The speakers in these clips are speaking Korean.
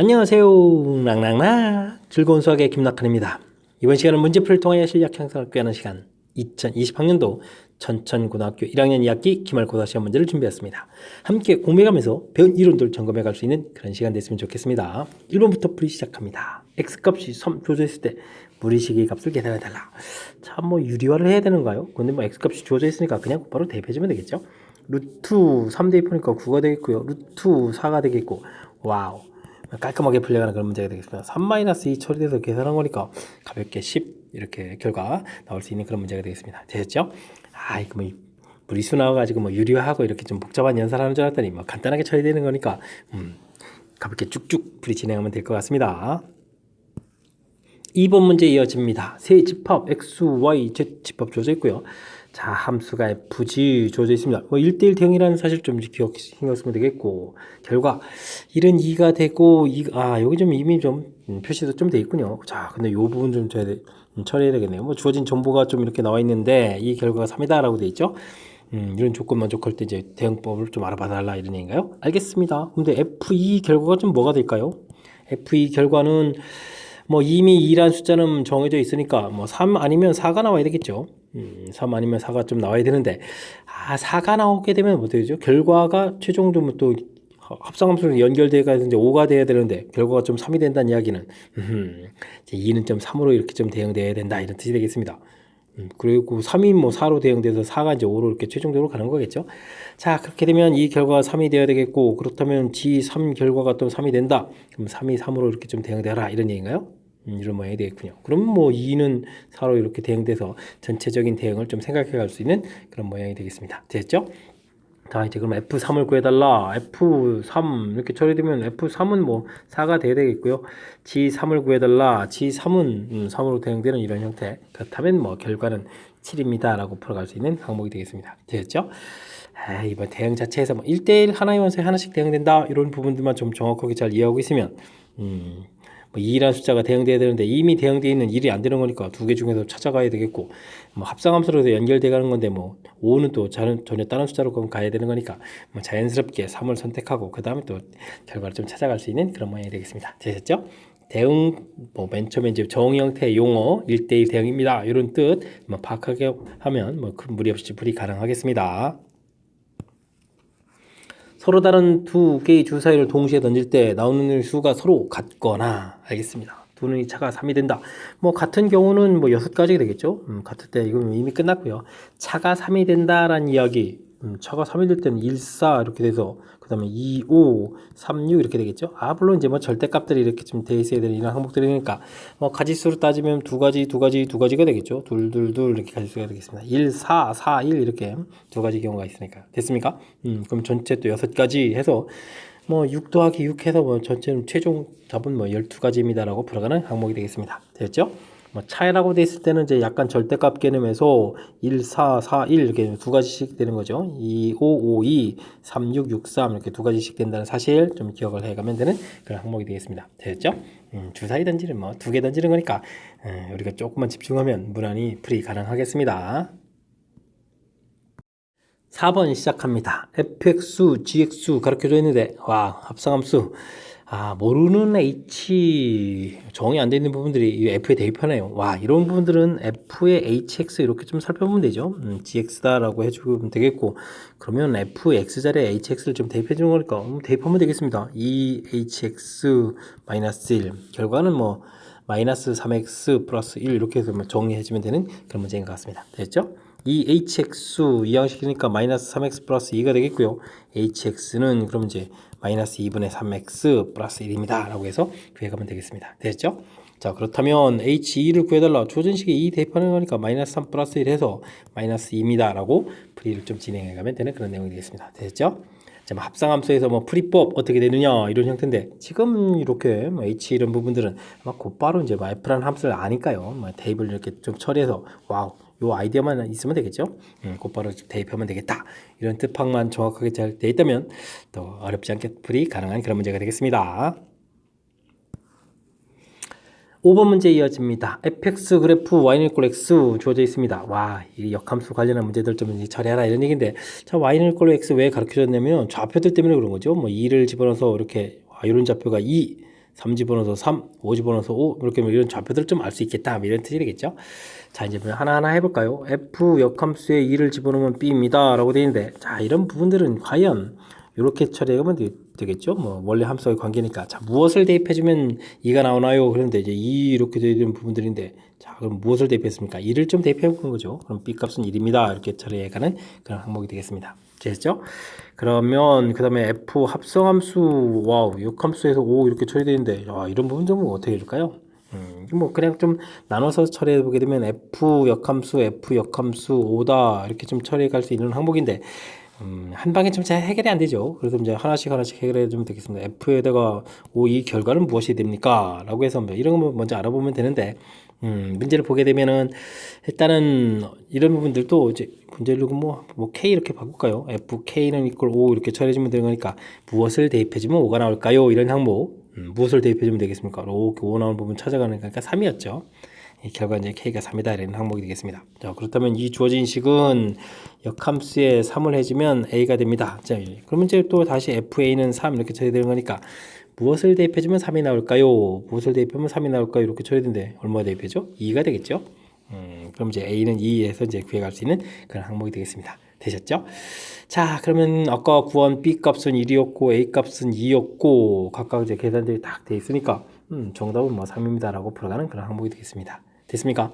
안녕하세요. 랑랑랑 즐거운 수학의 김낙한입니다. 이번 시간은 문제풀이를 통하여 실력 향상을 꾀하는 시간 2020학년도 천천고등학교 1학년 2학기 기말고사 시험 문제를 준비했습니다. 함께 공부해가면서 배운 이론들 점검해갈 수 있는 그런 시간 됐으면 좋겠습니다. 1번부터 풀이 시작합니다. x값이 3 주어져 있을 때 무리시기 값을 계산해달라. 참 유리화를 해야 되는가요? 근데 x값이 주어져 있으니까 그냥 바로 대입해주면 되겠죠. 루트 3 대입하니까 9가 되겠고요. 루트 4가 되겠고 와우. 깔끔하게 풀려가는 그런 문제가 되겠습니다. 3-2 처리돼서 계산한 거니까 가볍게 10 이렇게 결과 나올 수 있는 그런 문제가 되겠습니다. 되셨죠? 이거 무리수 나와가지고 유리화하고 이렇게 좀 복잡한 연산하는 줄 알았더니 간단하게 처리되는 거니까 가볍게 쭉쭉 풀이 진행하면 될 것 같습니다. 2번 문제 이어집니다. 세 집합 x, y, z 집합 주어져 있고요. 자, 함수가 fg 주어져 있습니다. 1대1 대응이라는 사실 좀 신경 쓰면 되겠고, 결과 1은 2가 되고, 여기 좀 이미 좀 표시도 좀 돼 있군요. 자, 근데 이 부분 좀 처리해야 되겠네요. 주어진 정보가 좀 이렇게 나와 있는데, 이 결과가 3이다 라고 돼 있죠. 이런 조건 만족할 때 이제 대응법을 좀 알아봐 달라 이런 얘기인가요? 알겠습니다. 근데 F2 결과가 좀 뭐가 될까요? F2 결과는 이미 2란 숫자는 정해져 있으니까 3 아니면 4가 나와야 되겠죠. 3 아니면 4가 좀 나와야 되는데 4가 나오게 되면 어떻게 되죠? 결과가 최종적으로 또 합성함수로 연결돼가 이제 5가 돼야 되는데 결과가 좀 3이 된다는 이야기는 이제 2는 좀 3으로 이렇게 좀 대응돼야 된다 이런 뜻이 되겠습니다. 그리고 3이 4로 대응돼서 4가 이제 5로 이렇게 최종적으로 가는 거겠죠. 자, 그렇게 되면 이 결과가 3이 되어야 되겠고, 그렇다면 G3 결과가 또 3이 된다. 그럼 3이 3으로 이렇게 좀 대응되라 이런 얘기인가요? 이런 모양이 되겠군요. 그럼 2는 4로 이렇게 대응돼서 전체적인 대응을 좀 생각해 갈 수 있는 그런 모양이 되겠습니다. 됐죠? 자, 이제 그럼 F3을 구해달라. F3 이렇게 처리되면 F3은 4가 돼야 되겠고요. G3을 구해달라. G3은 3으로 대응되는 이런 형태. 그렇다면 결과는 7입니다. 라고 풀어갈 수 있는 항목이 되겠습니다. 되셨죠? 이번 대응 자체에서 1대1 하나의 원소에 하나씩 대응된다. 이런 부분들만 좀 정확하게 잘 이해하고 있으면 2라는 숫자가 대응돼야 되는데 이미 대응되어 있는 1이 안 되는 거니까 두 개 중에서 찾아가야 되겠고 합성함수로 연결돼 가는 건데 5는 또 전혀 다른 숫자로 가야 되는 거니까 자연스럽게 3을 선택하고 그 다음에 또 결과를 좀 찾아갈 수 있는 그런 모양이 되겠습니다. 되셨죠? 대응 맨 처음에 이제 정 형태의 용어 1대1 대응입니다. 이런 뜻 파악하게 하면 큰 무리 없이 풀이 가능하겠습니다. 서로 다른 두 개의 주사위를 동시에 던질 때 나오는 수가 서로 같거나 알겠습니다. 두 눈이 차가 3이 된다. 같은 경우는 6가지가 되겠죠. 같을 때 이건 이미 끝났고요. 차가 3이 된다라는 이야기. 차가 3이 될 때는 1, 4 이렇게 돼서 그 다음에 2, 5, 3, 6 이렇게 되겠죠. 물론 이제 절대값들이 이렇게 좀 돼 있어야 되는 이런 항목들이니까 가지수로 따지면 두 가지가 되겠죠. 둘 이렇게 가지수가 되겠습니다. 1, 4, 4, 1 이렇게 두 가지 경우가 있으니까 됐습니까? 그럼 전체 또 6가지 해서 6 더하기 6 해서 전체 최종 답은 12가지입니다 라고 풀어가는 항목이 되겠습니다. 됐죠? 차이라고 돼 있을 때는 이제 약간 절대값 개념에서 1, 4, 4, 1 이렇게 두 가지씩 되는 거죠. 2, 5, 5, 2, 3, 6, 6, 3 이렇게 두 가지씩 된다는 사실 좀 기억을 해가면 되는 그런 항목이 되겠습니다. 됐죠? 주사위 던지는 두 개 던지는 거니까 우리가 조금만 집중하면 무난히 풀이 가능하겠습니다. 4번 시작합니다. fx, gx 가르쳐져 있는데 합성함수 모르는 h 정이 안 되어 있는 부분들이 이 f에 대입하네요. 이런 부분들은 f의 hx 이렇게 좀 살펴보면 되죠. gx다라고 해주면 되겠고 그러면 fx 자리에 hx를 좀 대입해 주는 거니까 대입하면 되겠습니다. 2hx-1 결과는 마이너스 3x 플러스 1 이렇게 해서 정리해 주면 되는 그런 문제인 것 같습니다. 됐죠? 이 hx 이 양식이니까 마이너스 3x 플러스 2가 되겠고요. hx는 그럼 이제 마이너스 2분의 3x 플러스 1입니다. 라고 해서 구해가면 되겠습니다. 됐죠? 자, 그렇다면 h2를 구해달라. 조전식에 2 대입하는 거니까 마이너스 3 플러스 1 해서 마이너스 2입니다. 라고 풀이를 좀 진행해가면 되는 그런 내용이 되겠습니다. 됐죠? 자, 합성함수에서 풀이법 어떻게 되느냐 이런 형태인데 지금 이렇게 h 이런 부분들은 곧바로 이제 f라는 함수를 아니까요. 대입을 이렇게 좀 처리해서 요 아이디어만 있으면 되겠죠. 곧바로 대입하면 되겠다. 이런 뜻밖만 정확하게 잘 되어 있다면 또 어렵지 않게 풀이 가능한 그런 문제가 되겠습니다. 5번 문제 이어집니다. fx 그래프 y는 꼴 x 주어져 있습니다. 이 역함수 관련한 문제들 좀 처리하라 이런 얘기인데 자, y는 꼴 x 왜 가르쳐줬냐면 좌표들 때문에 그런 거죠. 2를 집어넣어서 이렇게 이런 좌표가 2, 3 집어넣어서 3, 5 집어넣어서 5 이렇게 이런 좌표들을 좀 알 수 있겠다 이런 뜻이겠죠. 자 이제 하나하나 해볼까요? f 역함수에 2를 집어넣으면 b입니다 라고 되어 있는데 자 이런 부분들은 과연 이렇게 처리하면 되겠죠. 뭐 원래 함수의 관계니까 자 무엇을 대입해주면 2가 나오나요? 그런데 이제 2 이렇게 되어 있는 부분들인데 자 그럼 무엇을 대입했습니까? 2를 좀 대입해 본 거죠. 그럼 b 값은 1입니다 이렇게 처리해가는 그런 항목이 되겠습니다. 됐죠? 그러면 그 다음에 f 합성함수 와우 역함수에서 5 이렇게 처리되는데 이런 부분 좀 어떻게 해줄까요? 뭐 그냥 좀 나눠서 처리해 보게 되면 f 역함수 5다 이렇게 좀 처리해 갈 수 있는 항목인데 한 방에 좀 잘 해결이 안 되죠. 그래서 이제 하나씩 해결해 주면 되겠습니다. f에다가 이 결과는 무엇이 됩니까? 라고 해서 이런 거 먼저 알아보면 되는데 문제를 보게 되면은 일단은 이런 부분들도 이제 문제를 뭐 k 이렇게 바꿀까요? fk는 equal 5 이렇게 처리해주면 되는 거니까 무엇을 대입해주면 5가 나올까요? 이런 항목 무엇을 대입해주면 되겠습니까? 5 나오는 부분 찾아가는 거니까 3이었죠. 이 결과 이제 k가 3이다 이런 항목이 되겠습니다. 자 그렇다면 이 주어진 식은 역함수에 3을 해주면 a가 됩니다. 자 그러면 이제 또 다시 fa는 3 이렇게 처리되는 거니까 무엇을 대입해주면 3이 나올까요? 무엇을 대입하면 3이 나올까요? 이렇게 처리되는데 얼마 대입해죠? 2가 되겠죠? 그럼 이제 a는 2에서 이제 구해갈 수 있는 그런 항목이 되겠습니다. 되셨죠? 자 그러면 아까 구한 b 값은 1이었고 a 값은 2였고 각각 이제 계산들이 딱 돼 있으니까 정답은 뭐 3입니다 라고 풀어가는 그런 항목이 되겠습니다. 됐습니까?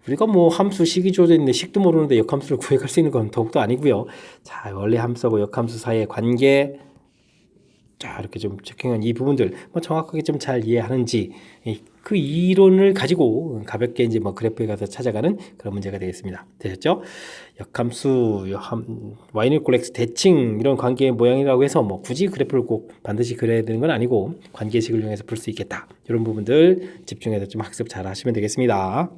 우리가 뭐 함수 식이 주어져 있는데 식도 모르는데 역함수를 구해갈 수 있는 건 더욱더 아니고요. 자 원래 함수하고 역함수 사이의 관계 자 이렇게 좀 체킹한 이 부분들 뭐 정확하게 좀 잘 이해하는지 그 이론을 가지고 가볍게 이제 뭐 그래프에 가서 찾아가는 그런 문제가 되겠습니다. 되셨죠? 역함수 y는 equal x 대칭 이런 관계의 모양이라고 해서 뭐 굳이 그래프를 꼭 반드시 그려야 되는 건 아니고 관계식을 이용해서 풀 수 있겠다. 이런 부분들 집중해서 좀 학습 잘 하시면 되겠습니다.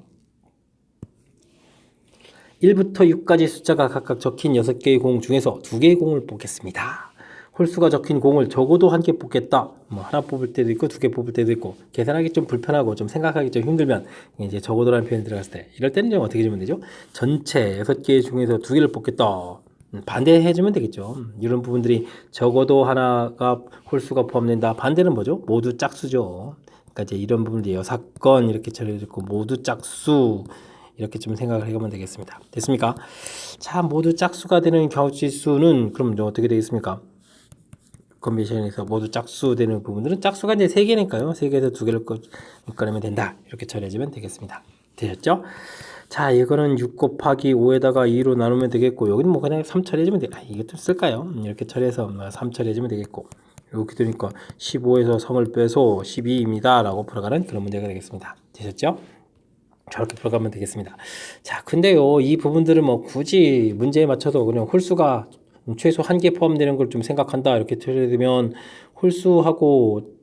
1부터 6까지 숫자가 각각 적힌 6개의 공 중에서 2개의 공을 뽑겠습니다. 홀수가 적힌 공을 적어도 한 개 뽑겠다. 뭐 하나 뽑을 때도 있고 2개 뽑을 때도 있고 계산하기 좀 불편하고 좀 생각하기 좀 힘들면 이제 적어도라는 표현이 들어갔을 때 이럴 때는 좀 어떻게 주면 되죠? 전체 6개 중에서 2개를 뽑겠다. 반대해주면 되겠죠. 이런 부분들이 적어도 하나가 홀수가 포함된다. 반대는 뭐죠? 모두 짝수죠. 그러니까 이제 이런 부분들이 6건 이렇게 처리되고 모두 짝수 이렇게 좀 생각을 해보면 되겠습니다. 됐습니까? 자, 모두 짝수가 되는 경우지수는 그럼 어떻게 되겠습니까? 컨비네이션에서 모두 짝수 되는 부분들은 짝수가 이제 3개니까요. 3개에서 2개를 꺼내면 된다. 이렇게 처리해주면 되겠습니다. 되셨죠? 자, 이거는 6 곱하기 5에다가 2로 나누면 되겠고 여기는 뭐 그냥 3 처리해주면 돼. 이게 좀 쓸까요? 이렇게 처리해서 3 처리해주면 되겠고 이렇게 되니까 15에서 3을 빼서 12입니다. 라고 풀어가는 그런 문제가 되겠습니다. 되셨죠? 저렇게 풀어가면 되겠습니다. 자, 근데요, 이 부분들을 뭐 굳이 문제에 맞춰서 그냥 홀수가 최소 1개 포함되는 걸 좀 생각한다 이렇게 처리되면 홀수하고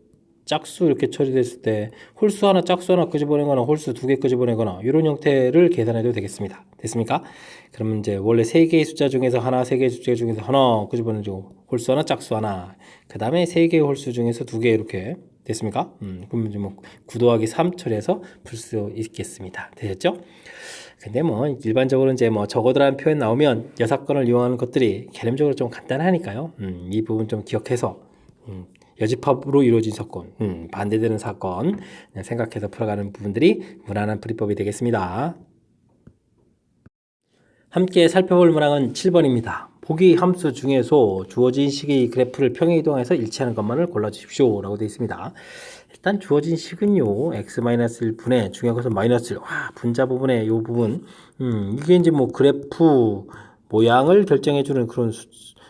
짝수 이렇게 처리됐을 때 홀수 하나 짝수 하나 끄집어내거나 홀수 2개 끄집어내거나 이런 형태를 계산해도 되겠습니다. 됐습니까? 그러면 이제 원래 3개의 숫자 중에서 하나 3개의 숫자 중에서 하나 끄집어내고 홀수 하나 짝수 하나 그 다음에 3개의 홀수 중에서 2개 이렇게 됐습니까? 그러면 이제 뭐 9 더하기 3 처리해서 풀 수 있겠습니다. 되셨죠? 근데 뭐 일반적으로 이제 뭐 적어도라는 표현 나오면 6건을 이용하는 것들이 개념적으로 좀 간단하니까요. 이 부분 좀 기억해서 여집합으로 이루어진 사건, 반대되는 사건 생각해서 풀어가는 부분들이 무난한 풀이법이 되겠습니다. 함께 살펴볼 문항은 7번입니다. 보기 함수 중에서 주어진 식의 그래프를 평행 이동해서 일치하는 것만을 골라주십시오 라고 되어 있습니다. 일단 주어진 식은요 x-1분의 중요한 것은 -1 분자 부분의 이 부분 이게 이제 뭐 그래프 모양을 결정해주는 그런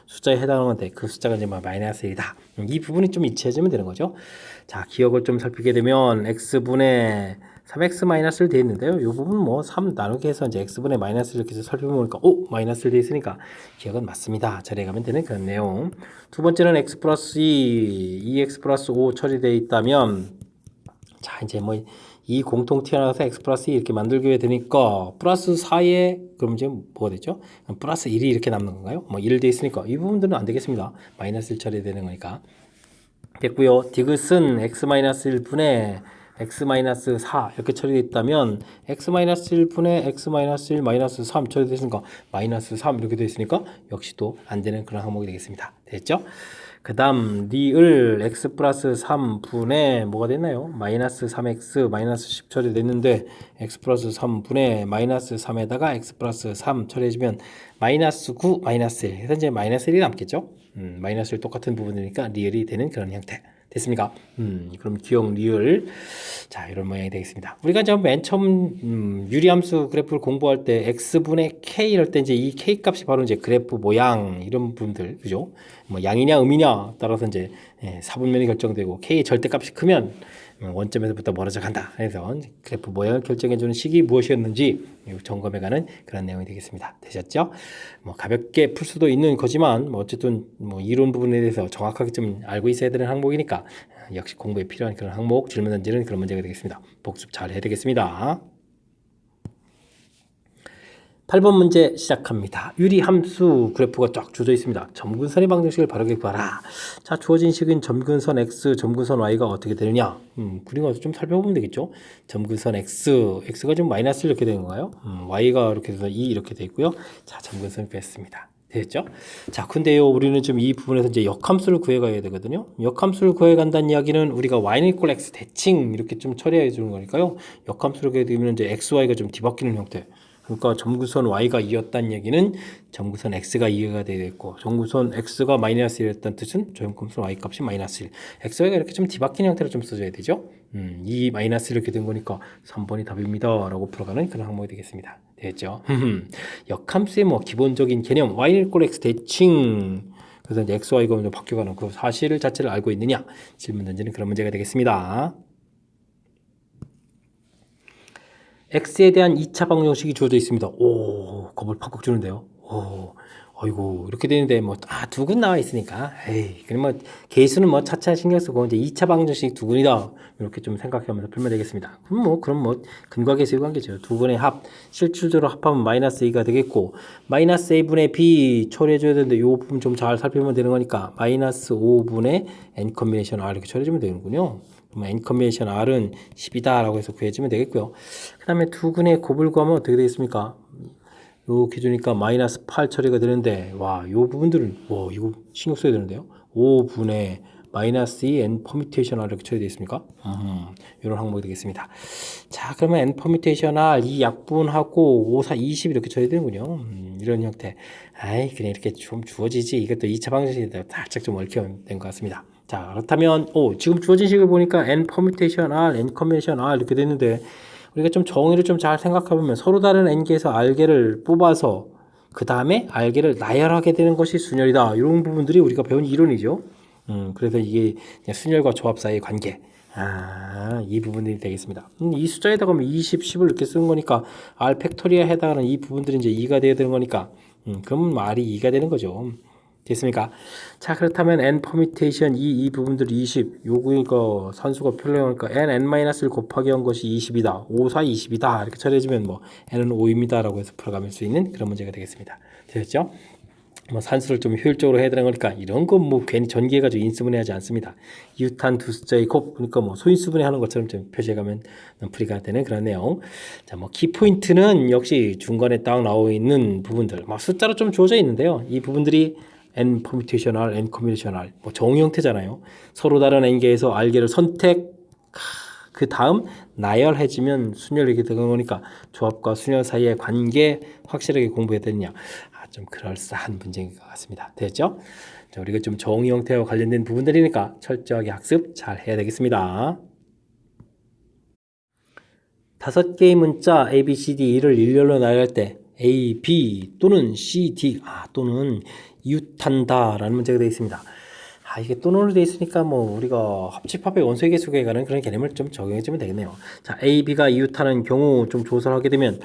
숫자에 해당하는 건데 그 숫자가 이제 -1이다. 이 부분이 좀 일치해지면 되는 거죠. 자, 기억을 좀 살피게 되면 x분의 3x-를 돼 있는데요. 이 부분 뭐 3 나누기 해서 이제 x분의 마이너스를 이렇게 해서 살펴보니까 마이너스를 돼 있으니까 기억은 맞습니다. 자리에 가면 되는 그런 내용. 두 번째는 x 플러스 2x 플러스 5 처리되어 있다면 자, 이제 뭐 이 공통 튀어나와서 x 플러스 2 이렇게 만들게 되니까 플러스 4에 그럼 이제 뭐가 되죠? 플러스 1이 이렇게 남는 건가요? 뭐 1 돼 있으니까 이 부분들은 안 되겠습니다. 마이너스 1 처리되는 거니까. 됐고요. 디귿은 x-1분의 x-4 이렇게 처리되어 있다면 x-1분의 x-1 마이너스 3 처리되어 있으니까 마이너스 3 이렇게 되어 있으니까 역시 또 안 되는 그런 항목이 되겠습니다. 됐죠? 그 다음 리을 x 플러스 3분의 뭐가 됐나요? 마이너스 3x 마이너스 10 처리됐는데 x 플러스 3분의 마이너스 3에다가 x 플러스 3 처리해주면 마이너스 9 마이너스 1 해서 이제 마이너스 1이 남겠죠? 마이너스 1 똑같은 부분이니까 리을이 되는 그런 형태 됐습니까? 그럼 기억 리을 자 이런 모양이 되겠습니다. 우리가 이제 맨 처음 유리함수 그래프를 공부할 때 x분의 k 이럴 때 이제 이 k 값이 바로 이제 그래프 모양 이런 부분들 그죠? 뭐 양이냐 음이냐 따라서 이제 사분면이 결정되고 k의 절대값이 크면 원점에서부터 멀어져 간다. 그래서 그래프 모양을 결정해주는 식이 무엇이었는지 점검해가는 그런 내용이 되겠습니다. 되셨죠? 뭐 가볍게 풀 수도 있는 거지만 뭐 어쨌든 뭐 이론 부분에 대해서 정확하게 좀 알고 있어야 되는 항목이니까 역시 공부에 필요한 그런 항목 질문 던지는 그런 문제가 되겠습니다. 복습 잘 해야 되겠습니다. 8번 문제 시작합니다. 유리함수 그래프가 쫙 주어져 있습니다. 점근선의 방정식을 바르게 구하라. 자, 주어진 식은 점근선 x, 점근선 y가 어떻게 되느냐? 그린 거 좀 살펴보면 되겠죠. 점근선 x가 좀 마이너스 이렇게 되는 건가요? y가 이렇게 돼서 2 이렇게 돼 있고요. 자, 점근선을 뺐습니다. 됐죠? 자, 근데요, 우리는 좀 이 부분에서 이제 역함수를 구해가야 되거든요. 역함수를 구해간다는 이야기는 우리가 y는 이꼴 x 대칭 이렇게 좀 처리해 주는 거니까요. 역함수를 구해야 되면 이제 x, y가 좀 뒤바뀌는 형태. 그러니까 점근선 y가 2였다는 얘기는 점근선 x가 2가 되겠고 점근선 x가 마이너스 1이었다는 뜻은 점근선 y 값이 마이너스 1 x, y가 이렇게 좀 뒤바뀐 형태로 좀 써줘야 되죠. 2 마이너스 이렇게 된 거니까 3번이 답입니다 라고 풀어가는 그런 항목이 되겠습니다. 됐죠? 역함수의 뭐 기본적인 개념 y는 이꼴 x 대칭 그래서 이제 x, y가 먼저 바뀌어가는 그 사실 자체를 알고 있느냐 질문 던지는 그런 문제가 되겠습니다. x에 대한 2차 방정식이 주어져 있습니다. 오, 겁을 팍팍 주는데요. 오, 어이고, 이렇게 되는데, 뭐, 두근 나와 있으니까, 에이, 그럼 뭐, 개수는 뭐, 차차 신경 쓰고, 이제 2차 방정식 두근이다. 이렇게 좀 생각하면서 풀면 되겠습니다. 그럼 뭐, 근과계수의 관계죠. 두근의 합, 실질적으로 합하면 마이너스 a가 되겠고, 마이너스 a분의 b 처리해줘야 되는데, 요 부분 좀 잘 살피면 되는 거니까, 마이너스 5분의 n 컨비네이션 r 이렇게 처리해주면 되는군요. n 컨비네이션 r은 10이다 라고 해서 구해주면 되겠고요. 그 다음에 두근의 곱을 구하면 어떻게 되겠습니까? 이렇게 주니까 마이너스 8 처리가 되는데 와, 요 부분들은 와, 이거 신경 써야 되는데요. 5분의 마이너스 2 n 퍼뮤테이션 r 이렇게 처리되어 있습니까? 이런 항목이 되겠습니다. 자, 그러면 n 퍼뮤테이션 r 이 약분하고 5, 4, 20 이렇게 처리되는군요. 이런 형태. 아이, 그냥 이렇게 좀 주어지지. 이것도 2차 방정식이 살짝 좀 얽혀된 것 같습니다. 자, 그렇다면 지금 주어진 식을 보니까 n 퍼뮤테이션 r, n 컨비네이션 r 이렇게 됐는데 우리가 좀 정의를 좀 잘 생각해보면 서로 다른 n개에서 r개를 뽑아서 그 다음에 r개를 나열하게 되는 것이 순열이다. 이런 부분들이 우리가 배운 이론이죠. 그래서 이게 순열과 조합 사이의 관계. 이 부분들이 되겠습니다. 이 숫자에다가 20, 10을 이렇게 쓰는 거니까 r 팩토리아에 해당하는 이 부분들이 이제 2가 되어야 되는 거니까 그럼 r이 2가 되는 거죠. 됐습니까? 자, 그렇다면 n 퍼뮤테이션 이 부분들 20 요거 산수가 편리하니까 n-1 곱하기 한 것이 20이다. 5, 4, 20이다. 이렇게 처리해주면 뭐 n은 5입니다 라고 해서 풀어가면 수 있는 그런 문제가 되겠습니다. 되셨죠? 뭐 산수를 좀 효율적으로 해야 되는 거니까 이런 건 뭐 괜히 전개해가지고 인수분해 하지 않습니다. 이웃한 두 숫자의 곱 그러니까 뭐 소인수분해 하는 것처럼 좀 표시해가면 풀이가 되는 그런 내용. 자, 뭐 키포인트는 역시 중간에 딱 나와 있는 부분들 막 숫자로 좀 주어져 있는데요. 이 부분들이 n 퍼뮤테이션 r, n 컨비네이션 r 뭐 정의 형태잖아요. 서로 다른 n개에서 r개를 선택 그 다음 나열해지면 순열이 되는 거니까 조합과 순열 사이의 관계 확실하게 공부해야 되느냐. 좀 그럴싸한 문제인 것 같습니다. 됐죠? 자, 우리가 좀 정의 형태와 관련된 부분들이니까 철저하게 학습 잘 해야 되겠습니다. 5개의 문자 A, B, C, D를 일렬로 나열할 때 A, B 또는 C, D 또는 이웃한다 라는 문제가 되어 있습니다. 이게 또는으로 되어 있으니까 뭐 우리가 합집합의 원소의 개수에 관한 그런 개념을 좀 적용해 주면 되겠네요. 자, A, B가 이웃하는 경우 좀 조사를 하게 되면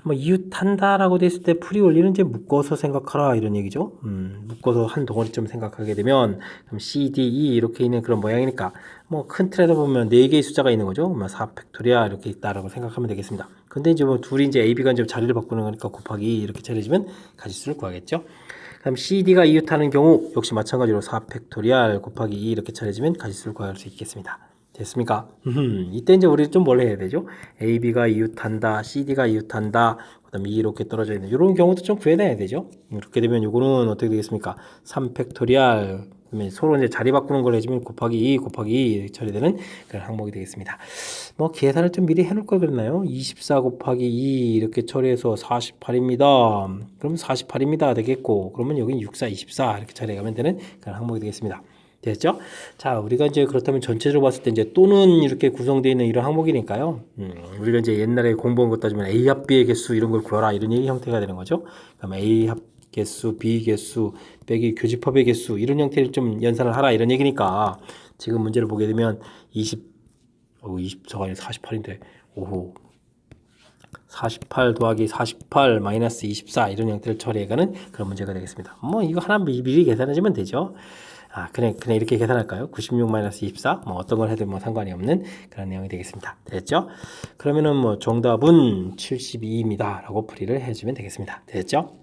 뭐 이웃한다라고 되어 있을 때 풀이 원리는 이제 묶어서 생각하라 이런 얘기죠. 묶어서 한 덩어리쯤 생각하게 되면 그럼 C, D, E 이렇게 있는 그런 모양이니까 뭐 큰 틀에서 보면 4개의 숫자가 있는 거죠. 4 팩토리아 이렇게 있다라고 생각하면 되겠습니다. 근데 이제 뭐 둘이 이제 A, B가 이제 자리를 바꾸는 거니까 곱하기 2 이렇게 처리해주면 가지수를 구하겠죠. 그럼 CD가 이웃하는 경우 역시 마찬가지로 4 팩토리알 곱하기 2 이렇게 처리해주면 가지수를 구할 수 있겠습니다. 됐습니까? 이때 이제 우리 좀 뭘 해야 되죠? AB가 이웃한다, CD가 이웃한다, 그 다음에 이렇게 떨어져 있는 이런 경우도 좀 구해내야 되죠. 이렇게 되면 이거는 어떻게 되겠습니까? 3팩토리얼, 그다음에 서로 이제 자리 바꾸는 걸 해주면 곱하기 2 곱하기 2 처리되는 그런 항목이 되겠습니다. 뭐 계산을 좀 미리 해놓을 걸 그랬나요? 24 곱하기 2 이렇게 처리해서 48입니다. 그럼 48입니다 되겠고, 그러면 여기는 64, 24 이렇게 처리해가면 되는 그런 항목이 되겠습니다. 됐죠? 자, 우리가 이제 그렇다면 전체적으로 봤을 때 이제 또는 이렇게 구성되어 있는 이런 항목이니까요. 우리가 이제 옛날에 공부한 것 따지면 A 합 B의 개수 이런 걸 구하라 이런 얘기 형태가 되는 거죠. 그럼 A 합 개수, B 개수, 빼기 교집합의 개수 이런 형태를 좀 연산을 하라 이런 얘기니까 지금 문제를 보게 되면 24가 아니라 48인데 오호 48 더하기 48 마이너스 24 이런 형태를 처리해가는 그런 문제가 되겠습니다. 뭐 이거 하나 미리 계산해주면 되죠. 그냥 이렇게 계산할까요? 96-24, 뭐 어떤 걸 해도 뭐 상관이 없는 그런 내용이 되겠습니다. 됐죠? 그러면은 뭐 정답은 72입니다. 라고 풀이를 해주면 되겠습니다. 됐죠?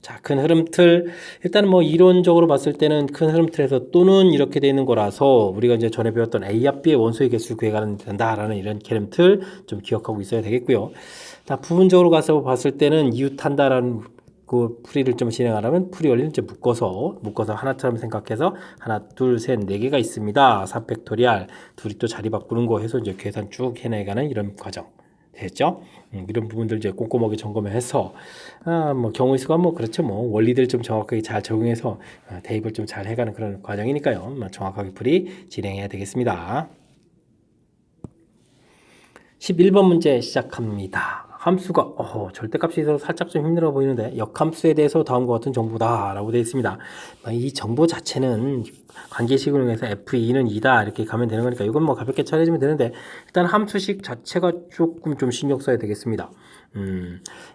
자, 큰 흐름 틀. 일단은 뭐 이론적으로 봤을 때는 큰 흐름 틀에서 또는 이렇게 되어 있는 거라서 우리가 이제 전에 배웠던 A 합 B의 원소의 개수를 구해가는 된다라는 이런 개념 틀 좀 기억하고 있어야 되겠고요. 자, 부분적으로 가서 봤을 때는 이웃한다라는 그 풀이를 좀 진행하려면 풀이 원리는 이제 묶어서 하나처럼 생각해서 하나, 둘, 셋, 네 개가 있습니다. 4팩토리얼 둘이 또 자리 바꾸는 거 해서 이제 계산 쭉 해내가는 이런 과정 됐죠? 이런 부분들 이제 꼼꼼하게 점검해서 뭐 경우의 수가 뭐 그렇죠. 뭐 원리들 좀 정확하게 잘 적용해서 대입을 좀 잘 해가는 그런 과정이니까요. 정확하게 풀이 진행해야 되겠습니다. 11번 문제 시작합니다. 함수가 절대값이 있어서 살짝 좀 힘들어 보이는데 역함수에 대해서 다음과 같은 정보다 라고 되어 있습니다. 이 정보 자체는 관계식을 이용해서 F2는 2다 이렇게 가면 되는 거니까 이건 뭐 가볍게 처리해주면 되는데 일단 함수식 자체가 조금 좀 신경 써야 되겠습니다.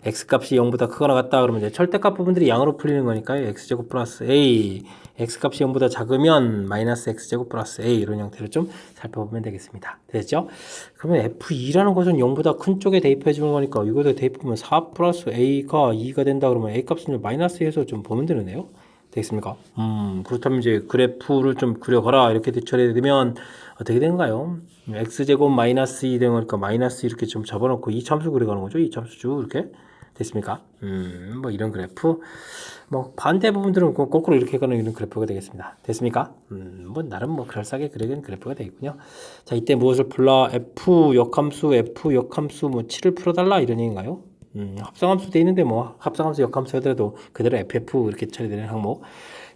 x값이 0보다 크거나 같다 그러면 이제 철대값 부분들이 양으로 풀리는 거니까요. x제곱 플러스 a x값이 0보다 작으면 마이너스 x제곱 플러스 a 이런 형태를 좀 살펴보면 되겠습니다. 됐죠? 그러면 f2라는 것은 0보다 큰 쪽에 대입해 주는 거니까 이거에 대입하면 4 플러스 a가 2가 된다 그러면 a 값은 마이너스 해서 좀 보면 되는데요. 되겠습니까? 그렇다면 이제 그래프를 좀 그려가라 이렇게 처리되면 어떻게 되는가요? x제곱 마이너스 2 되는 거니까 마이너스 이렇게 좀 접어놓고 이 참수 그려가는 거죠. 이 참수 쭉 이렇게 됐습니까? 뭐 이런 그래프 뭐 반대 부분들은 거꾸로 이렇게 가는 이런 그래프가 되겠습니다. 됐습니까? 뭐 나름 뭐 그럴싸하게 그리는 그래프가 되겠군요. 자, 이때 무엇을 풀라? f 역함수 뭐 7을 풀어달라 이런 얘기인가요? 합성함수 돼 있는데 뭐 합성함수 역함수 하더라도 그대로 ff 이렇게 처리되는 항목.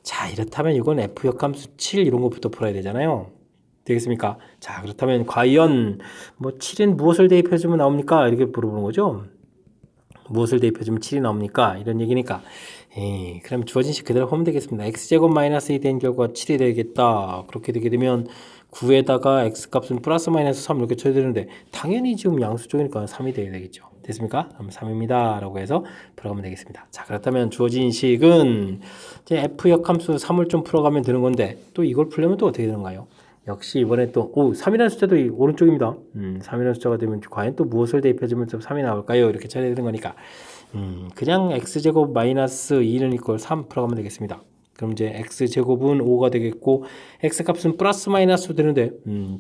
자, 이렇다면 이건 f 역함수 7 이런 것부터 풀어야 되잖아요. 되겠습니까? 자, 그렇다면 과연 뭐 7인 무엇을 대입해주면 나옵니까? 이렇게 물어보는 거죠. 무엇을 대입해주면 7이 나옵니까? 이런 얘기니까 그럼 주어진 식 그대로 하면 되겠습니다. x제곱 마이너스 2 된 결과 7이 되겠다. 그렇게 되게 되면 9에다가 x값은 플러스 마이너스 3 이렇게 쳐야 되는데 당연히 지금 양수 쪽이니까 3이 돼야 되겠죠. 됐습니까? 그럼 3입니다. 라고 해서 풀어가면 되겠습니다. 자, 그렇다면 주어진 식은 이제 f 역함수 3을 좀 풀어가면 되는 건데 또 이걸 풀려면 또 어떻게 되는가요? 역시 이번에 또 3이라는 숫자도 오른쪽입니다. 3이라는 숫자가 되면 과연 또 무엇을 대입해주면 또 3이 나올까요? 이렇게 처리해야 되는 거니까 그냥 x제곱 마이너스 2는 이걸 3 풀어가면 되겠습니다. 그럼 이제 x제곱은 5가 되겠고 x값은 플러스 마이너스 되는데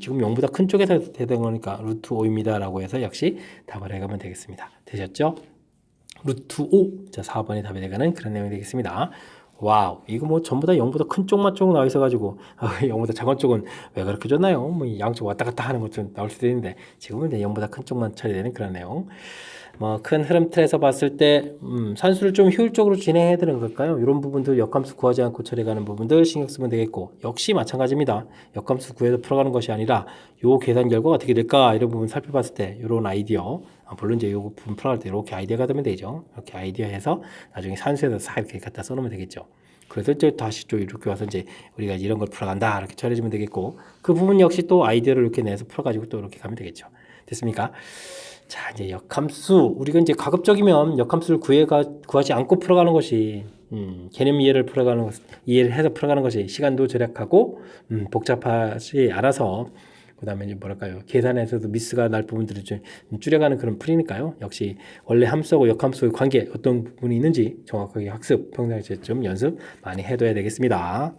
지금 0보다 큰 쪽에서 되는 거니까 루트 5입니다. 라고 해서 역시 답을 해가면 되겠습니다. 되셨죠? 루트 5. 자, 4번이 답이 되가는 그런 내용이 되겠습니다. 와우, 이거 뭐 전부 다 0보다 큰 쪽만 쭉 나와 있어가지고 0보다 작은 쪽은 왜 그렇게 줬나요? 뭐 양쪽 왔다 갔다 하는 것좀 나올 수도 있는데 지금은 0보다 큰 쪽만 처리되는 그런 내용. 뭐 큰 흐름 틀에서 봤을 때 산수를 좀 효율적으로 진행해야 되는 걸까요? 이런 부분들 역함수 구하지 않고 처리가는 부분들 신경 쓰면 되겠고 역시 마찬가지입니다. 역함수 구해서 풀어가는 것이 아니라 요 계산 결과가 어떻게 될까 이런 부분 살펴봤을 때 이런 아이디어 물론 이제 요 부분 풀어갈 때 이렇게 아이디어가 되면 되죠. 이렇게 아이디어 해서 나중에 산수에서 싹 이렇게 갖다 써놓으면 되겠죠. 그래서 이제 다시 또 이렇게 와서 이제 우리가 이런 걸 풀어간다 이렇게 처리해주면 되겠고 그 부분 역시 또 아이디어를 이렇게 내서 풀어가지고 또 이렇게 가면 되겠죠. 됐습니까? 자, 이제 역함수 우리가 이제 가급적이면 역함수를 구하지 않고 풀어가는 것이 개념 이해를 해서 풀어가는 것이 시간도 절약하고 복잡하지 않아서 그다음에 이제 뭐랄까요 계산에서도 미스가 날 부분들을 좀 줄여가는 그런 풀이니까요. 역시 원래 함수하고 역함수의 관계 어떤 부분이 있는지 정확하게 학습 평상시에 좀 연습 많이 해둬야 되겠습니다.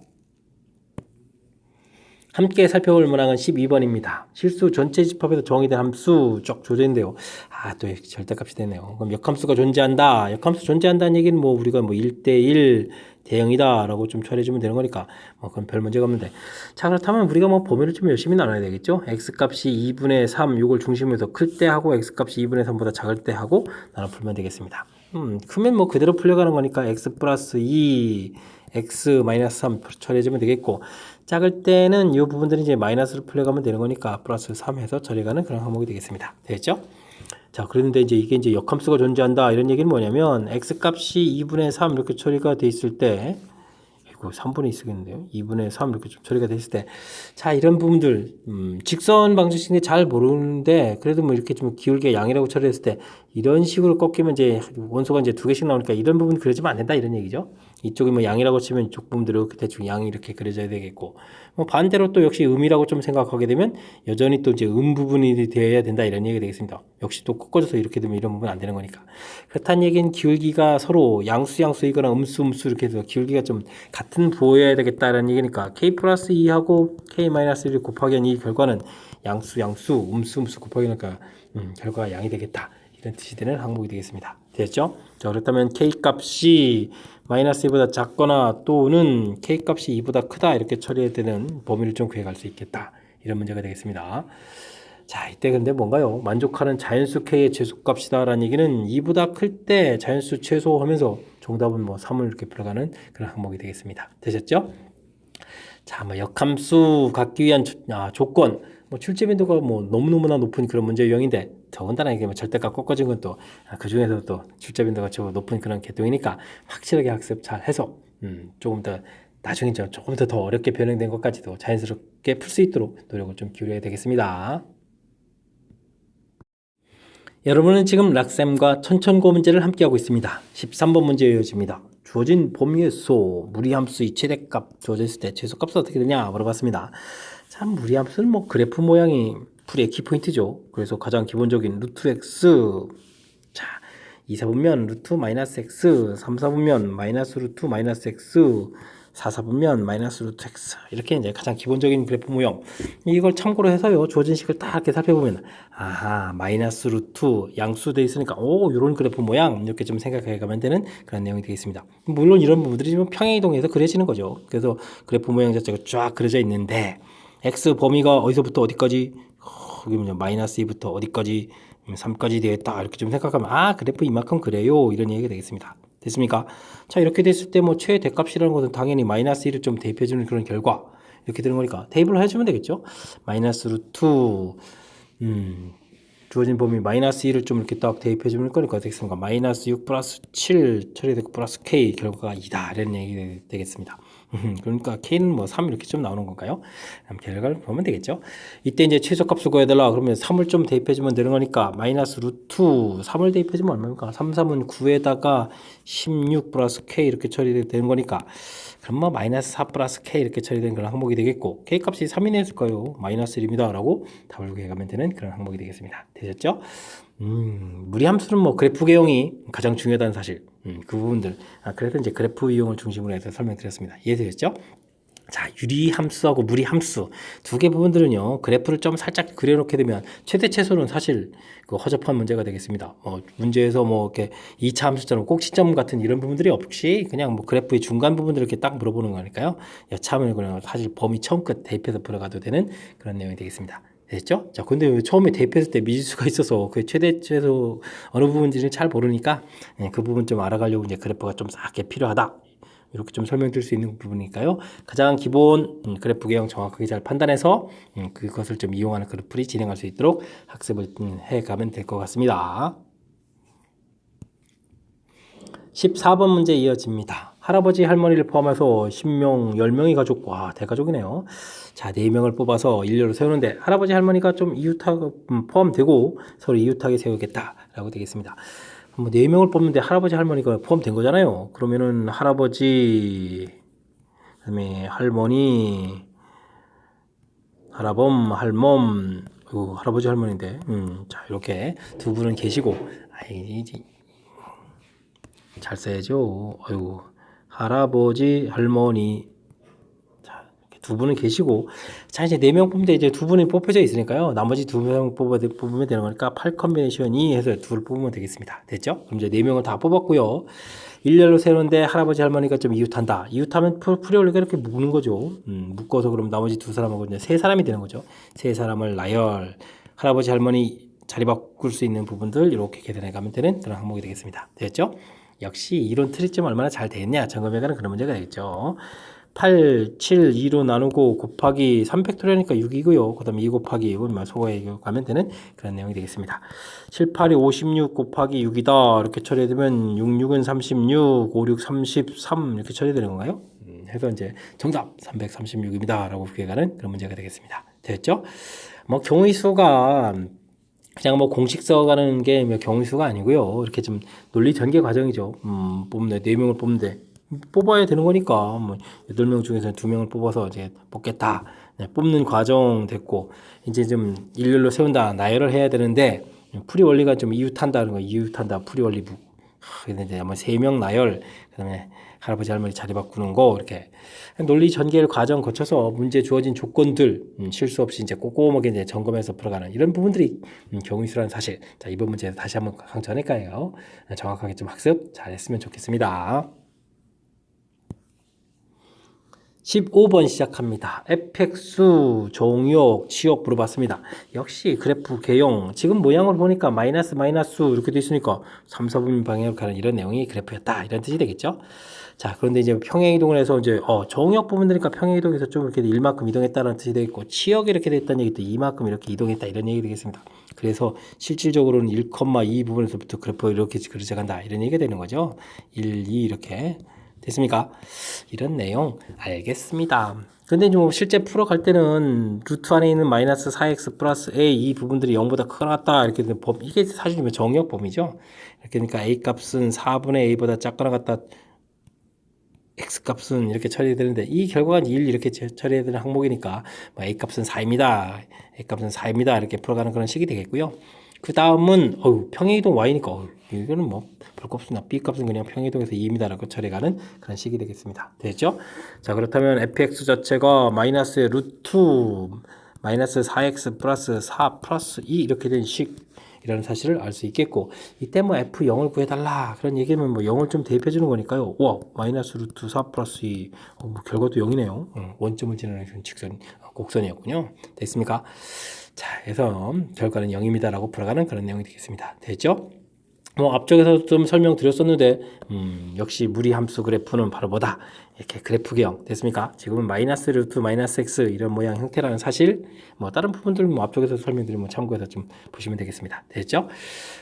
함께 살펴볼 문항은 12번입니다. 실수 전체 집합에서 정의된 함수 쭉 조제인데요. 또 절대값이 되네요. 그럼 역함수가 존재한다. 역함수 존재한다는 얘기는 뭐 우리가 뭐 1대1 대형이다 라고 좀 처리해주면 되는 거니까 그건 별 문제가 없는데, 자 그렇다면 우리가 뭐 범위를 좀 열심히 나눠야 되겠죠. x값이 2분의 3 요걸 중심으로 해서 클 때 하고 x값이 2분의 3보다 작을 때 하고 나눠 풀면 되겠습니다. 크면 뭐 그대로 풀려가는 거니까 x 플러스 2 x 마이너스 3 처리해주면 되겠고, 작을 때는 이 부분들이 이제 마이너스로 풀려가면 되는 거니까 플러스 3 해서 처리가는 그런 항목이 되겠습니다. 되겠죠? 자, 그런데 이제 이게 이제 역함수가 존재한다 이런 얘기는 뭐냐면 x 값이 2분의 3 이렇게 처리가 돼 있을 때, 이거 3분의 2 쓰겠는데요. 2분의 3 이렇게 좀 처리가 돼 있을 때, 자 이런 부분들 직선 방정식인데 잘 모르는데 그래도 뭐 이렇게 좀 기울게 양이라고 처리했을 때 이런 식으로 꺾이면 이제 원소가 이제 두 개씩 나오니까 이런 부분 그려지면 안 된다 이런 얘기죠. 이쪽이 뭐 양이라고 치면 이쪽 부분들은 대충 양이 이렇게 그려져야 되겠고, 뭐 반대로 또 역시 음이라고 좀 생각하게 되면 여전히 또 이제 부분이 되어야 된다 이런 얘기가 되겠습니다. 역시 또 꺾어져서 이렇게 되면 이런 부분 안 되는 거니까. 그렇다는 얘기는 기울기가 서로 양수이거나 음수 이렇게 해서 기울기가 좀 같은 보여야 되겠다라는 얘기니까 k 플러스 2하고 k 마이너스 1을 곱하기 한 이 결과는 양수 음수 곱하기니까 결과가 양이 되겠다 이런 뜻이 되는 항목이 되겠습니다. 됐죠? 자 그렇다면 k 값이 마이너스 2보다 작거나 또는 k 값이 2보다 크다 이렇게 처리해야 되는 범위를 좀 구해갈 수 있겠다 이런 문제가 되겠습니다. 자 이때 근데 뭔가요? 만족하는 자연수 k의 최소값이다 라는 얘기는 2보다 클 때 자연수 최소하면서 정답은 뭐 3을 이렇게 풀어가는 그런 항목이 되겠습니다. 되셨죠? 자, 뭐 역함수 갖기 위한 조건, 뭐 출제 빈도가 뭐 너무너무나 높은 그런 문제 유형인데, 더군다나 이게 뭐 절대값 꺾어진 건 또 그 중에서 또 출제 빈도가 좀 높은 그런 계통이니까 확실하게 학습 잘 해서 조금 더 나중에 조금 더 어렵게 변형된 것까지도 자연스럽게 풀 수 있도록 노력을 좀 기울여야 되겠습니다. 여러분은 지금 락셈과 천천고 문제를 함께하고 있습니다. 13번 문제 이어집니다. 주어진 범위에서 무리함수의 최대값 주어져 있을 때 최소값은 어떻게 되냐 물어봤습니다. 참 무리함수는 뭐 그래프 모양이 풀이의 키포인트죠. 그래서 가장 기본적인 루트 x, 자 2, 4분면 루트 마이너스 x, 3, 4분면 마이너스 루트 마이너스 x, 4, 4분면 마이너스 루트 x, 이렇게 이제 가장 기본적인 그래프 모형, 이걸 참고로 해서요 주어진 식을 딱 이렇게 살펴보면 아하 마이너스 루트 양수되어 있으니까 이런 그래프 모양 이렇게 좀 생각해 가면 되는 그런 내용이 되겠습니다. 물론 이런 부분들이 좀 평행이동해서 그려지는 거죠. 그래서 그래프 모양 자체가 쫙 그려져 있는데 x 범위가 어디서부터 어디까지, 여기 뭐냐 마이너스 2부터 어디까지 3까지 되겠다 이렇게 좀 생각하면 그래프 이만큼 그래요 이런 얘기가 되겠습니다. 됐습니까? 자 이렇게 됐을 때 뭐 최대값이라는 것은 당연히 마이너스 1을 좀 대입해주는 그런 결과 이렇게 되는 거니까 대입을 해주면 되겠죠. 마이너스 루트 주어진 범위 마이너스 1을 좀 이렇게 딱 대입해주는 거니까 어떻게 되겠습니까? 마이너스 6 플러스 7 처리되고 플러스 k 결과가 2다 이런 얘기 되겠습니다. 그러니까 k는 뭐 3 이렇게 좀 나오는 건가요? 결과를 보면 되겠죠. 이때 이제 최소값을 구해달라 그러면 3을 좀 대입해주면 되는 거니까 마이너스 루트 3을 대입해주면 얼마입니까? 3, 3은 9에다가 16 플러스 k 이렇게 처리되는 거니까 그럼 뭐 마이너스 4 플러스 k 이렇게 처리된 그런 항목이 되겠고, k 값이 3이 냈을까요? 마이너스 1입니다 라고 답을 구해가면 되는 그런 항목이 되겠습니다. 되셨죠? 무리함수는 뭐 그래프 개형이 가장 중요하다는 사실, 그 부분들 그래서 이제 그래프 이용을 중심으로 해서 설명드렸습니다. 이해되셨죠? 자, 유리함수하고 무리함수 두 개 부분들은요 그래프를 좀 살짝 그려놓게 되면 최대 최소는 사실 그 허접한 문제가 되겠습니다. 문제에서 뭐 이렇게 2차 함수처럼 꼭 시점 같은 이런 부분들이 없이 그냥 뭐 그래프의 중간 부분들을 이렇게 딱 물어보는 거니까요. 여차하면 그냥 사실 범위 처음 끝 대입해서 풀어가도 되는 그런 내용이 되겠습니다. 됐죠? 자, 근데 처음에 대입했을 때 미지수가 있어서 그 최대 최소 어느 부분인지는 잘 모르니까 그 부분 좀 알아가려고 이제 그래프가 좀 싹게 필요하다. 이렇게 좀 설명드릴 수 있는 부분이니까요. 가장 기본 그래프 개형 정확하게 잘 판단해서 그것을 좀 이용하는 그래프를 진행할 수 있도록 학습을 해가면 될 것 같습니다. 14번 문제 이어집니다. 할아버지 할머니를 포함해서 10명, 10명의 가족, 와 대가족이네요. 자 4명을 뽑아서 일렬로 세우는데 할아버지 할머니가 좀 이웃하게 포함되고 서로 이웃하게 세우겠다라고 되겠습니다. 뭐 4명을 뽑는데 할아버지 할머니가 포함된 거잖아요. 그러면은 할아버지, 그다음에 할머니, 할아범, 할멈, 할아버지 할머니인데, 자 이렇게 두 분은 계시고, 잘 써야죠. 할아버지 할머니, 자 이렇게 두 분은 계시고, 자, 이제 4명 뽑는데 이제 두 분이 뽑혀져 있으니까요. 나머지 2명 뽑으면 되는 거니까 8 컨비네이션 2 해서 2를 뽑으면 되겠습니다. 됐죠? 그럼 이제 4명을 다 뽑았고요. 일렬로 세우는데 할아버지 할머니가 좀 이웃한다. 이웃하면 프리올리가 이렇게 묶는 거죠. 묶어서 그럼 나머지 2사람하고 이제 3사람이 되는 거죠. 3사람을 나열, 할아버지 할머니 자리 바꿀 수 있는 부분들 이렇게 계산해 가면 되는 그런 항목이 되겠습니다. 됐죠? 역시 이론 틀이 좀 얼마나 잘 되겠냐 점검해 가는 그런 문제가 되겠죠. 8, 7, 2로 나누고 곱하기 3팩토리하니까 6이고요. 그 다음에 2 곱하기 소거해 가면 되는 그런 내용이 되겠습니다. 7, 8이 56 곱하기 6이다. 이렇게 처리되면 6, 6은 36, 5, 6, 33 이렇게 처리되는 건가요? 해서 이제 정답 336입니다. 라고 구해가는 그런 문제가 되겠습니다. 됐죠? 뭐 경우의 수가 그냥 뭐 공식 써가는 게 경우의 수가 아니고요. 이렇게 좀 논리 전개 과정이죠. 뽑네 4명을 뽑는데 뽑아야 되는 거니까 뭐 8명 중에서 2명을 뽑아서 이제 뽑겠다. 네, 뽑는 과정 됐고 이제 좀 일렬로 세운다. 나열을 해야 되는데 풀이 원리가 좀 이웃한다는 거. 이웃한다. 풀이 원리 근데 이제 아마 3명 나열 그다음에 할아버지 할머니 자리 바꾸는 거 이렇게 논리 전개를 과정 거쳐서 문제 주어진 조건들 실수 없이 이제 꼼꼼하게 이제 점검해서 풀어가는 이런 부분들이 경우의 수라는 사실. 자, 이번 문제에서 다시 한번 강조하니까요. 정확하게 좀 학습 잘했으면 좋겠습니다. 15번 시작합니다. fx, 종욕, 치욕 물어봤습니다. 역시 그래프 개용. 지금 모양을 보니까 마이너스 이렇게 돼 있으니까 3, 4분 방향으로 가는 이런 내용이 그래프였다. 이런 뜻이 되겠죠. 자, 그런데 이제 평행이동을 해서 이제 종욕 부분 되니까 평행이동에서 좀 이렇게 이만큼 이동했다는 뜻이 되겠고 치역이 이렇게 됐다는 얘기도 이만큼 이렇게 이동했다 이런 얘기 되겠습니다. 그래서 실질적으로는 1,2 부분에서부터 그래프가 이렇게 그려져 간다 이런 얘기가 되는 거죠. 1, 2 이렇게 됐습니까? 이런 내용 알겠습니다. 근데 좀 실제 풀어갈 때는 루트 안에 있는 마이너스 4x 플러스 a 이 부분들이 0보다 크거나 같다 이렇게 되는 범 이게 사실 정역범위죠. 그러니까 a 값은 4분의 a보다 작거나 같다 x 값은 이렇게 처리되는데 이 결과가 1 이렇게 처리해야 되는 항목이니까 뭐 a 값은 4입니다. a 값은 4입니다. 이렇게 풀어가는 그런 식이 되겠고요. 그 다음은 평행이동 y니까 이거는 뭐 별거 없습니다. b 값은 그냥 평행이동에서 2입니다라고 처리가는 그런 식이 되겠습니다. 됐죠? 자, 그렇다면 fx 자체가 마이너스의 루트 마이너스 4x 플러스 4 플러스 2 이렇게 된 식이라는 사실을 알 수 있겠고 이때 뭐 f0을 구해달라 그런 얘기면 뭐 0을 좀 대입해 주는 거니까요. 와 마이너스 루트 4 플러스 2 뭐 결과도 0이네요. 원점을 지나는 직선 곡선이었군요. 됐습니까? 자, 그래서 결과는 0입니다라고 풀어가는 그런 내용이 되겠습니다. 됐죠? 뭐 앞쪽에서 좀 설명드렸었는데 역시 무리 함수 그래프는 바로 뭐다? 이렇게 그래프 개형 됐습니까? 지금은 마이너스 루트 마이너스 x 이런 모양 형태라는 사실 뭐 다른 부분들 뭐 앞쪽에서 설명드리면 참고해서 좀 보시면 되겠습니다. 됐죠?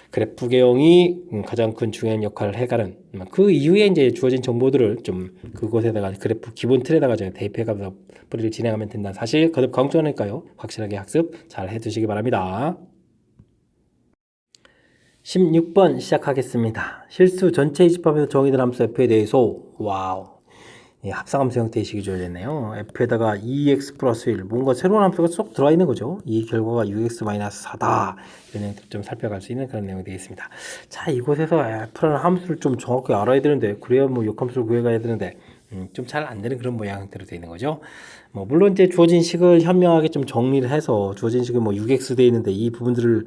그래프 개형이 가장 큰 중요한 역할을 해가는 그 이후에 이제 주어진 정보들을 좀 그곳에다가 그래프 기본 틀에다가 대입해가면서 뿌리를 진행하면 된다는 사실 거듭 강조하니까요. 확실하게 학습 잘 해두시기 바랍니다. 16번 시작하겠습니다. 실수 전체 집합에서 정의된 함수 f에 대해서 와우 합성함수 형태의 식이 주어졌네요. f에다가 2x 플러스 1 뭔가 새로운 함수가 쏙 들어와 있는 거죠. 이 결과가 6x 마이너스 4다 이런 내용들 좀 살펴갈 수 있는 그런 내용이 되겠습니다. 자, 이곳에서 f라는 함수를 좀 정확히 알아야 되는데 그래야 뭐 역함수를 구해가야 되는데 좀 잘 안 되는 그런 모양 형태로 되어 있는 거죠. 뭐 물론 이제 주어진 식을 현명하게 좀 정리를 해서 주어진 식은 뭐 6x 되어 있는데 이 부분들을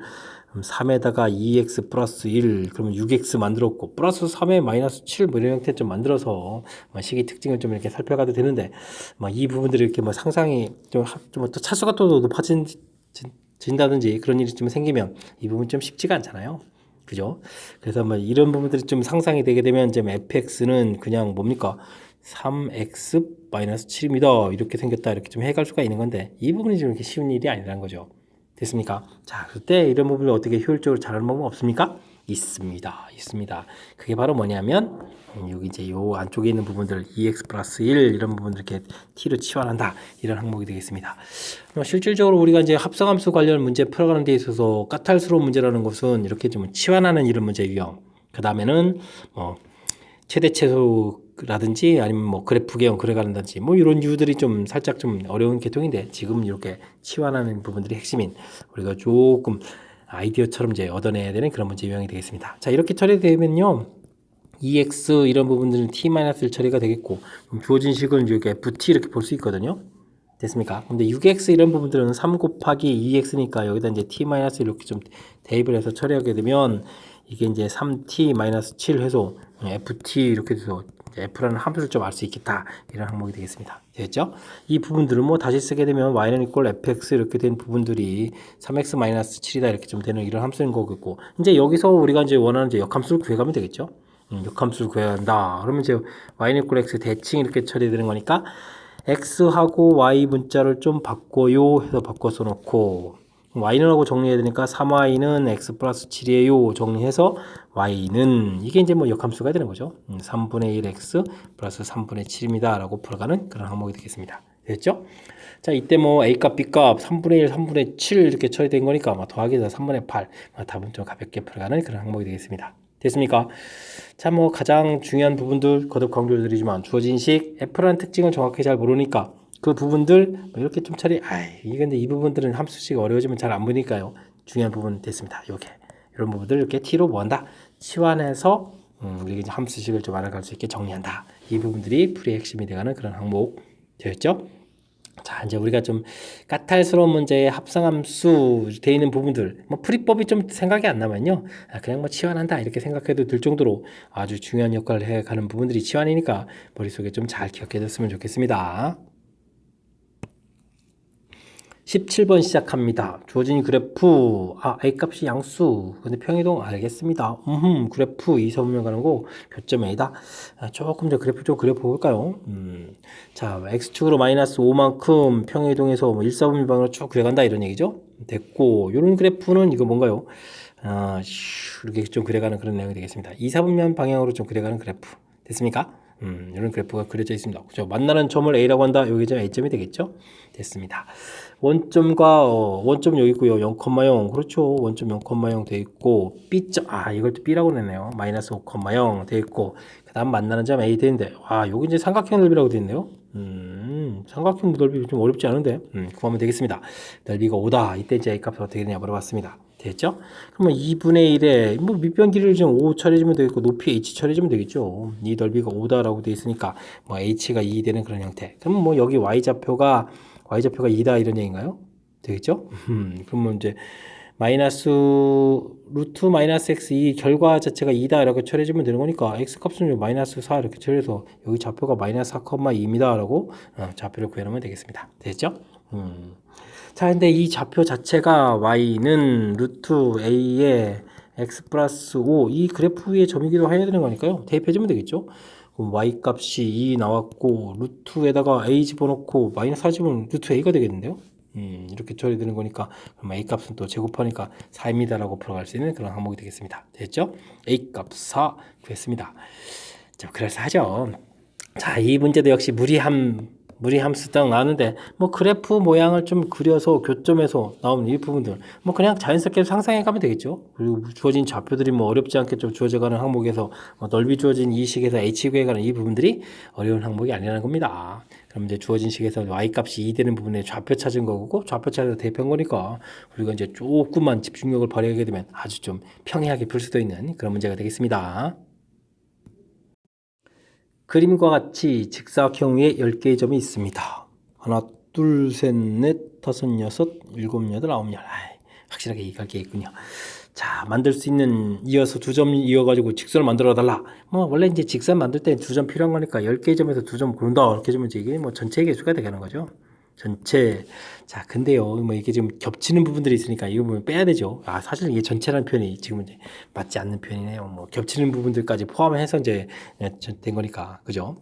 3에다가 2x 플러스 1 그러면 6x 만들었고 플러스 3에 마이너스 7 뭐 이런 형태 좀 만들어서 식의 특징을 좀 이렇게 살펴가도 되는데 이 부분들이 이렇게 뭐 상상이 좀 또 차수가 또 높아진다든지 그런 일이 좀 생기면 이 부분 좀 쉽지가 않잖아요. 그죠? 그래서 뭐 이런 부분들이 좀 상상이 되게 되면 이제 fx는 그냥 뭡니까? 3x 마이너스 7입니다. 이렇게 생겼다. 이렇게 좀 해갈 수가 있는 건데 이 부분이 좀 이렇게 쉬운 일이 아니라는 거죠. 됐습니까? 자, 그때 이런 부분을 어떻게 효율적으로 잘하는 방법 없습니까? 있습니다. 그게 바로 뭐냐면 여기 이제 요 안쪽에 있는 부분들 2x 플러스 1 이런 부분들 이렇게 t로 치환한다 이런 항목이 되겠습니다. 실질적으로 우리가 이제 합성함수 관련 문제 풀어가는 데 있어서 까탈스러운 문제라는 것은 이렇게 좀 치환하는 이런 문제 유형. 그 다음에는 최대 최소라든지 아니면 뭐 그래프 개형 그려가는지 뭐 이런 이유들이 좀 살짝 좀 어려운 계통인데 지금 이렇게 치환하는 부분들이 핵심인 우리가 조금 아이디어처럼 이제 얻어내야 되는 그런 문제 유형이 되겠습니다. 자, 이렇게 처리되면요 2x 이런 부분들은 t-1 처리가 되겠고 주어진 식을 이렇게 ft 이렇게 볼 수 있거든요. 됐습니까? 근데 6x 이런 부분들은 3 곱하기 2x니까 여기다 이제 t 마이너스 이렇게 좀 대입을 해서 처리하게 되면 이게 이제 3t 마이너스 7 해서 ft 이렇게 돼서 f라는 함수를 좀 알 수 있겠다. 이런 항목이 되겠습니다. 됐죠? 이 부분들은 뭐 다시 쓰게 되면 y는 이꼴 fx 이렇게 된 부분들이 3x 마이너스 7이다 이렇게 좀 되는 이런 함수인 거겠고, 이제 여기서 우리가 이제 원하는 이제 역함수를 구해가면 되겠죠? 역함수를 구해야 한다. 그러면 이제 y는 이꼴 x 대칭 이렇게 처리되는 거니까 x하고 y 문자를 좀 바꿔요 해서 바꿔서 놓고, y는 하고 정리해야 되니까 3y는 x 플러스 7이에요 정리해서 y는 이게 이제 뭐 역함수가 되는 거죠. 3분의 1 x 플러스 3분의 7입니다 라고 풀어가는 그런 항목이 되겠습니다. 됐죠? 자, 이때 뭐 a값 b값 3분의 1 3분의 7 이렇게 처리된 거니까 뭐 더하기 해서 3분의 8 답은 좀 가볍게 풀어가는 그런 항목이 되겠습니다. 됐습니까? 자, 뭐 가장 중요한 부분들 거듭 강조를 드리지만 주어진 식 f라는 특징을 정확히 잘 모르니까 그 부분들 뭐 이렇게 좀 처리, 이게 근데 이 부분들은 함수식 어려워지면 잘 안 보니까요. 중요한 부분 됐습니다. 요게 이런 부분들 이렇게 t로 뭐한다? 치환해서 우리가 이제 함수식을 좀 알아갈 수 있게 정리한다. 이 부분들이 풀이의 핵심이 되어가는 그런 항목 되었죠? 자, 이제 우리가 좀 까탈스러운 문제에 합성함수 되어 있는 부분들, 뭐 풀이법이 좀 생각이 안 나면요, 그냥 뭐 치환한다 이렇게 생각해도 될 정도로 아주 중요한 역할을 해가는 부분들이 치환이니까 머릿속에 좀 잘 기억해뒀으면 좋겠습니다. 17번 시작합니다. 주어진 그래프, A값이 양수, 근데 평이동 알겠습니다. 그래프 이서분면 가는 거 교점 A다. 조금 더 그래프 좀 그려볼까요? 자, X축으로 마이너스 5만큼 평이동에서 뭐 1사분면 방향으로 쭉 그려간다 이런 얘기죠. 됐고, 요런 그래프는 이거 뭔가요? 이렇게 좀 그려가는 그런 내용이 되겠습니다. 2사분면 방향으로 좀 그려가는 그래프. 됐습니까? 이런 그래프가 그려져 있습니다. 그죠? 만나는 점을 A라고 한다. 여기 좀 A점이 되겠죠? 됐습니다. 원점과 원점 여기 있고요. 0,0 그렇죠. 원점 0,0 돼 있고 B점 이걸 또 B라고 냈네요. 마이너스 5,0 돼 있고 그 다음 만나는 점 A 되는데 여기 이제 삼각형 넓이라고 돼 있네요. 삼각형 넓이 좀 어렵지 않은데 구하면 되겠습니다. 넓이가 5다. 이때 이제 A 값이 어떻게 되냐 물어봤습니다. 됐죠? 그러면 2분의 1에 뭐 밑변 길이를 좀 5 처리해주면 되겠고 높이 h 처리해주면 되겠죠. 이 넓이가 5다라고 돼 있으니까 뭐 h가 2 되는 그런 형태. 그러면 뭐 여기 y좌표가 2다 이런 얘기인가요? 되겠죠? 그러면 이제 마이너스 루트 마이너스 x 이 결과 자체가 2다 이렇게 처리해주면 되는 거니까 x 값은 마이너스 4 이렇게 처리해서 여기 좌표가 마이너스 4,2입니다 라고 좌표를 구해놓으면 되겠습니다. 됐죠? 자, 근데 이 좌표 자체가 y는 루트 a의 x 플러스 5 이 그래프 위에 점이기도 해야 되는 거니까요. 대입해주면 되겠죠. 그럼 y 값이 2 나왔고 루트에다가 a 집어넣고 마이너스 4 집으면 루트 a가 되겠는데요. 이렇게 처리되는 거니까 그럼 a 값은 또 제곱하니까 4입니다 라고 풀어갈 수 있는 그런 항목이 되겠습니다. 됐죠? a 값 4 구했습니다. 자, 그래서 하죠. 자, 이 문제도 역시 무리함수 딱 나왔는데 뭐 그래프 모양을 좀 그려서 교점에서 나오는 이 부분들 뭐 그냥 자연스럽게 상상해 가면 되겠죠. 그리고 주어진 좌표들이 뭐 어렵지 않게 좀 주어져가는 항목에서 뭐 넓이 주어진 이 식에서 h 구해가는 이 부분들이 어려운 항목이 아니라는 겁니다. 그럼 이제 주어진 식에서 y 값이 2 되는 부분에 좌표 찾은 거고 좌표 찾아서 대입한 거니까 우리가 이제 조금만 집중력을 발휘하게 되면 아주 좀 평이하게 풀 수도 있는 그런 문제가 되겠습니다. 그림과 같이 직사각형 위에 10개의 점이 있습니다. 하나, 둘, 셋, 넷, 다섯, 여섯, 일곱, 여덟, 아홉, 열. 확실하게 이해할 게 있군요. 자, 만들 수 있는 이어서 2점 이어가지고 직선을 만들어 달라. 뭐 원래 이제 직선 만들 때 2점 필요한 거니까 10개의 점에서 2점 고른다 이렇게 해주면 이게 뭐 전체 개수가 되는 거죠. 전체. 자, 근데요, 뭐 이게 지금 겹치는 부분들이 있으니까 이거 뭐 빼야 되죠. 사실 이게 전체라는 표현이 지금 이제 맞지 않는 표현이네요. 뭐 겹치는 부분들까지 포함해서 이제 된 거니까, 그죠?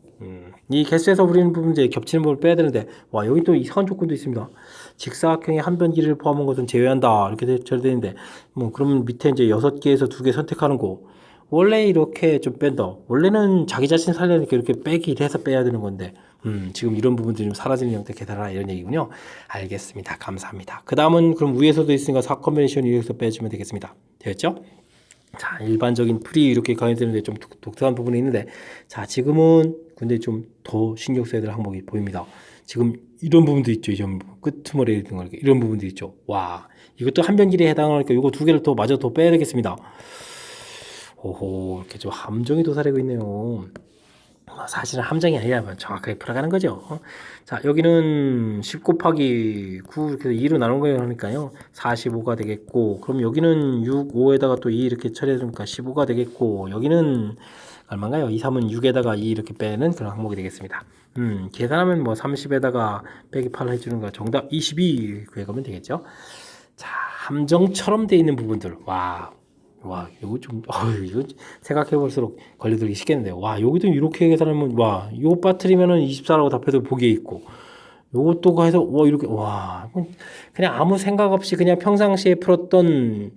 이 개수에서 우리는 부분 이제 겹치는 부분을 빼야 되는데, 여기 또 이상한 조건도 있습니다. 직사각형의 한 변 길이를 포함한 것은 제외한다. 이렇게 처리되는데, 뭐 그러면 밑에 이제 6개에서 2개 선택하는 거. 원래 이렇게 좀 뺀다. 원래는 자기 자신 살려니까 이렇게 빼기 해서 빼야 되는 건데, 지금 이런 부분들이 좀 사라지는 형태 개달하라 이런 얘기군요. 알겠습니다. 감사합니다. 그 다음은 그럼 위에서도 있으니까 4컨벤션 이렇게 빼주면 되겠습니다. 되었죠? 자, 일반적인 풀이 이렇게 가해되는데 좀 독특한 부분이 있는데, 자, 지금은 근데 좀 더 신경 써야 될 항목이 보입니다. 지금 이런 부분도 있죠. 좀 끄트머리에 있는 거 이런 부분도 있죠. 와, 이것도 한 변 길이에 해당하니까 이거 2개를 더 마저 더 빼야 되겠습니다. 오호, 이렇게 좀 함정이 도사리고 있네요. 사실은 함정이 아니라 정확하게 풀어가는 거죠. 자, 여기는 10 곱하기 9 이렇게 2로 나눈 거예요. 그러니까요. 45가 되겠고, 그럼 여기는 6, 5에다가 또 2 이렇게 처리해주니까 15가 되겠고, 여기는 얼마인가요? 2, 3은 6에다가 2 이렇게 빼는 그런 항목이 되겠습니다. 계산하면 뭐 30에다가 빼기 8 해주는 거 정답 22 구해가면 되겠죠. 자, 함정처럼 돼 있는 부분들. 와, 이거 좀, 이거 생각해볼수록 걸려들기 쉽겠는데요. 와, 여기도 이렇게 계산하면, 와, 요거 빠뜨리면은 24라고 답해도 보기에 있고, 요것도 해서, 이렇게, 그냥 아무 생각 없이 그냥 평상시에 풀었던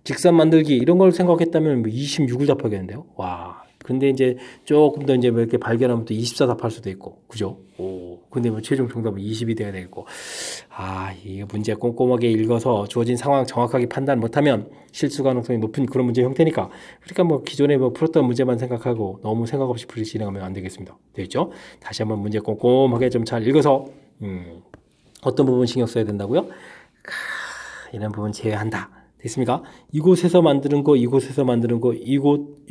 직선 만들기, 이런 걸 생각했다면 26을 답하겠는데요. 와, 근데 이제 조금 더 이제 뭐 이렇게 발견하면 또 24 답할 수도 있고, 그죠? 근데 뭐 최종 정답은 20이 돼야 되겠고, 이게 문제 꼼꼼하게 읽어서 주어진 상황 정확하게 판단 못하면 실수 가능성이 높은 그런 문제 형태니까, 그러니까 뭐 기존에 뭐 풀었던 문제만 생각하고 너무 생각 없이 풀이 진행하면 안 되겠습니다. 되겠죠? 다시 한번 문제 꼼꼼하게 좀 잘 읽어서 어떤 부분 신경 써야 된다고요? 이런 부분 제외한다. 됐습니까? 이곳에서 만드는 거, 이곳에서 만드는 거, 이곳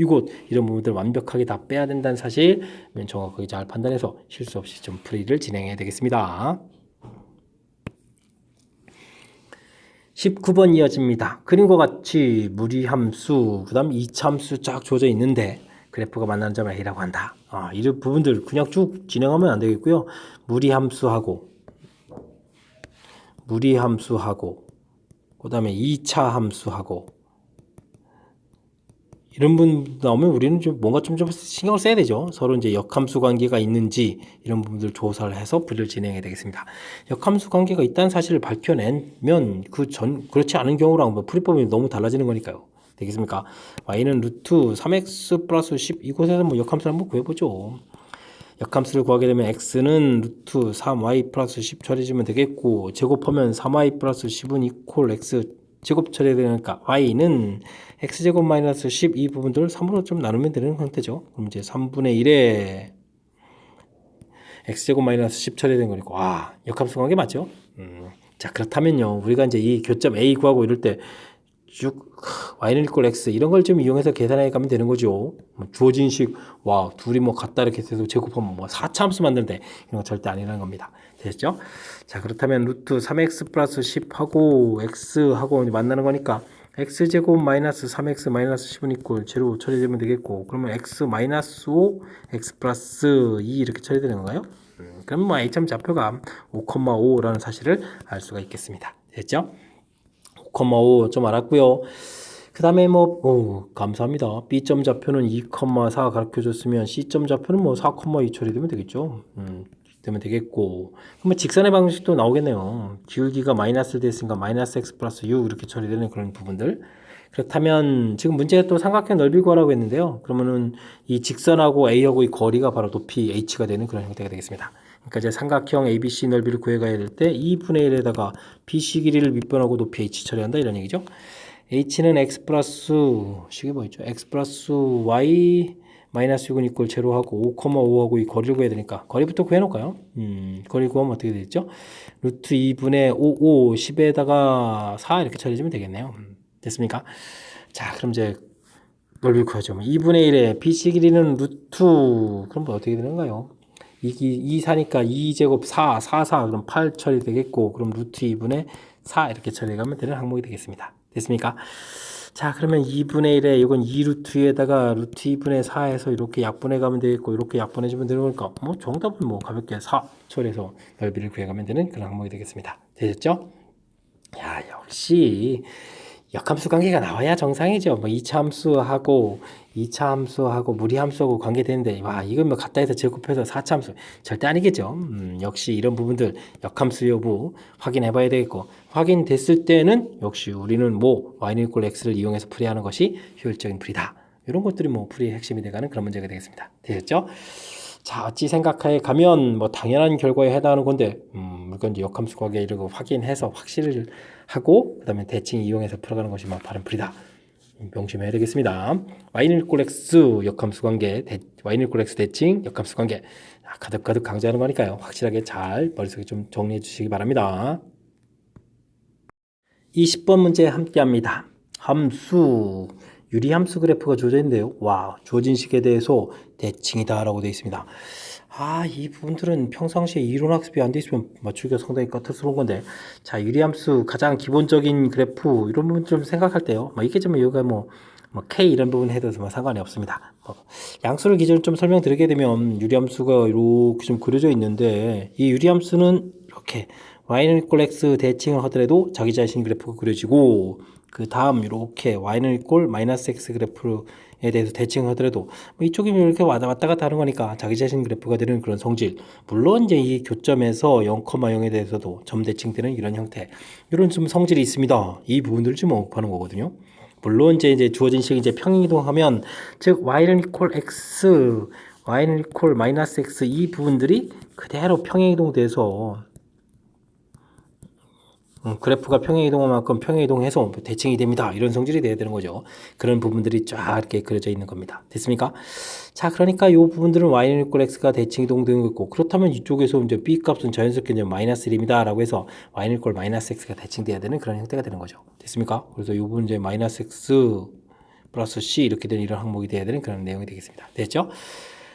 이런 부분들 완벽하게 다 빼야 된다는 사실 정확하게 잘 판단해서 실수 없이 좀 풀이를 진행해야 되겠습니다. 19번 이어집니다. 그림과 같이 무리함수, 그 다음 이차함수 쫙 주어져 있는데 그래프가 만나는 점을 A라고 한다. 이런 부분들 그냥 쭉 진행하면 안 되겠고요. 무리함수하고 그 다음에 2차 함수하고 이런 분 나오면 우리는 좀 뭔가 좀 신경을 써야 되죠. 서로 이제 역함수 관계가 있는지 이런 부분들 조사를 해서 분류를 진행해야 되겠습니다. 역함수 관계가 있다는 사실을 밝혀내면 그렇지 않은 경우랑 뭐 풀이법이 너무 달라지는 거니까요. 되겠습니까? y는 루트 3x 플러스 10 이곳에서 뭐 역함수를 한번 구해보죠. 역함수를 구하게 되면 x는 루트 3y 플러스 10 처리해주면 되겠고, 제곱하면 3y 플러스 10은 이퀄 x 제곱 처리되니까 y는 x제곱 마이너스 10 이 부분들을 3으로 좀 나누면 되는 형태죠. 그럼 이제 3분의 1에 x제곱 마이너스 10 처리된 거니까 역함수 관계 맞죠? 자, 그렇다면요, 우리가 이제 이 교점 A 구하고 이럴 때 쭉 y는 이퀄 x 이런 걸 좀 이용해서 계산해 가면 되는 거죠. 주어진 식 둘이 뭐 같다 이렇게 해서 제곱하면 뭐 4차 함수 만드는데 이런 거 절대 아니라는 겁니다. 됐죠? 자, 그렇다면 루트 3x 플러스 10하고 x하고 만나는 거니까 x제곱 마이너스 3x 마이너스 10은 이퀄 제로 처리되면 되겠고, 그러면 x 마이너스 5 x 플러스 2 이렇게 처리되는 건가요? 그럼 뭐 a점 좌표가 5,5라는 사실을 알 수가 있겠습니다. 됐죠? 5,5 좀 알았고요. 그 다음에 감사합니다. B점 좌표는 2,4 가르쳐줬으면 C점 좌표는 뭐 4,2 처리되면 되겠죠. 되면 되겠고, 그러면 직선의 방식도 나오겠네요. 기울기가 마이너스 됐으니까 마이너스 x 플러스 6 이렇게 처리되는 그런 부분들. 그렇다면 지금 문제가 또 삼각형 넓이 구하라고 했는데요. 그러면은 이 직선하고 A하고 이 거리가 바로 높이 H가 되는 그런 형태가 되겠습니다. 그러니까 이제 삼각형 ABC 넓이를 구해가야 될 때 2분의 1에다가 BC 길이를 밑변하고 높이 H 처리한다 이런 얘기죠. H는 x 플러스 식이 뭐였죠? x 플러스 y 마이너스 6은 이꼴 제로하고 5,5하고 이 거리를 구해야 되니까 거리부터 구해놓을까요? 거리 구하면 어떻게 되겠죠? 루트 2분의 5, 10에다가 4 이렇게 처리해주면 되겠네요. 됐습니까? 자, 그럼 이제 넓이 구하죠. 2분의 1에 BC 길이는 루트 그럼 뭐 어떻게 되는가요? 2 사니까 2제곱 4 그럼 8 처리되겠고, 그럼 루트 2분의 4 이렇게 처리하면 되는 항목이 되겠습니다. 됐습니까? 자, 그러면 2분의 1에 이건 2루트에다가 루트 2분의 4에서 이렇게 약분해 가면 되겠고, 이렇게 약분해 주면 되는 거니까 뭐 정답은 뭐 가볍게 4 처리해서 넓이를 구해가면 되는 그런 항목이 되겠습니다. 되셨죠? 야, 역시 역함수 관계가 나와야 정상이죠. 뭐 2차 함수하고 무리함수하고 관계되는데 이건 뭐 갖다 해서 제곱해서 4차 함수 절대 아니겠죠. 역시 이런 부분들 역함수 여부 확인해 봐야 되겠고, 확인됐을 때는 역시 우리는 뭐 y는 이꼴 x를 이용해서 풀이하는 것이 효율적인 풀이다. 이런 것들이 뭐 풀이의 핵심이 돼가는 그런 문제가 되겠습니다. 되셨죠? 자, 어찌 생각해 가면 뭐 당연한 결과에 해당하는 건데, 이건 이제 역함수 관계 이런 확인해서 확실을 하고, 그 다음에 대칭 이용해서 풀어가는 것이 뭐 바른 풀이다. 명심해야 되겠습니다. y는 이꼴 x 역함수 관계, y는 이꼴 x 대칭 역함수 관계. 가득가득 강조하는 거니까요. 확실하게 잘 머릿속에 좀 정리해 주시기 바랍니다. 20번 문제 함께 합니다. 함수 유리함수 그래프가 주어져 있는데요. 와, 주어진 식에 대해서 대칭이다 라고 되어 있습니다. 이 부분들은 평상시에 이론 학습이 안 돼 있으면 맞추기가 상당히 까탈스러운 건데, 자, 유리함수 가장 기본적인 그래프 이런 부분 좀 생각할 때요. 이게 좀 여기가 K 이런 부분 해도 상관이 없습니다. 양수를 기준으로 좀 설명드리게 되면 유리함수가 이렇게 좀 그려져 있는데, 이 유리함수는 이렇게 y는 이꼴 x 대칭을 하더라도 자기 자신 그래프가 그려지고, 그 다음 이렇게 y는 이꼴 마이너스 x 그래프에 대해서 대칭을 하더라도 이쪽이 이렇게 왔다 갔다 하는 거니까 자기 자신 그래프가 되는 그런 성질. 물론 이제 이 교점에서 0,0에 대해서도 점 대칭되는 이런 형태, 이런 좀 성질이 있습니다. 이 부분들을 좀 언급하는 거거든요. 물론 이제 주어진 식이 이제 평행이동하면, 즉 y는 이퀄 x, y는 이퀄 마이너스 x, 이 부분들이 그대로 평행이동돼서 그래프가 평행이동한 만큼 평행이동해서 대칭이 됩니다. 이런 성질이 돼야 되는 거죠. 그런 부분들이 쫙 이렇게 그려져 있는 겁니다. 됐습니까? 자, 그러니까 이 부분들은 y는 이퀄 x가 대칭이동되는 거고, 그렇다면 이쪽에서 이제 b 값은 자연스럽게 이제 마이너스 1입니다. 라고 해서 y는 이퀄 마이너스 x가 대칭돼야 되는 그런 형태가 되는 거죠. 됐습니까? 그래서 이 부분 이제 마이너스 x 플러스 c 이렇게 되는 이런 항목이 돼야 되는 그런 내용이 되겠습니다. 됐죠?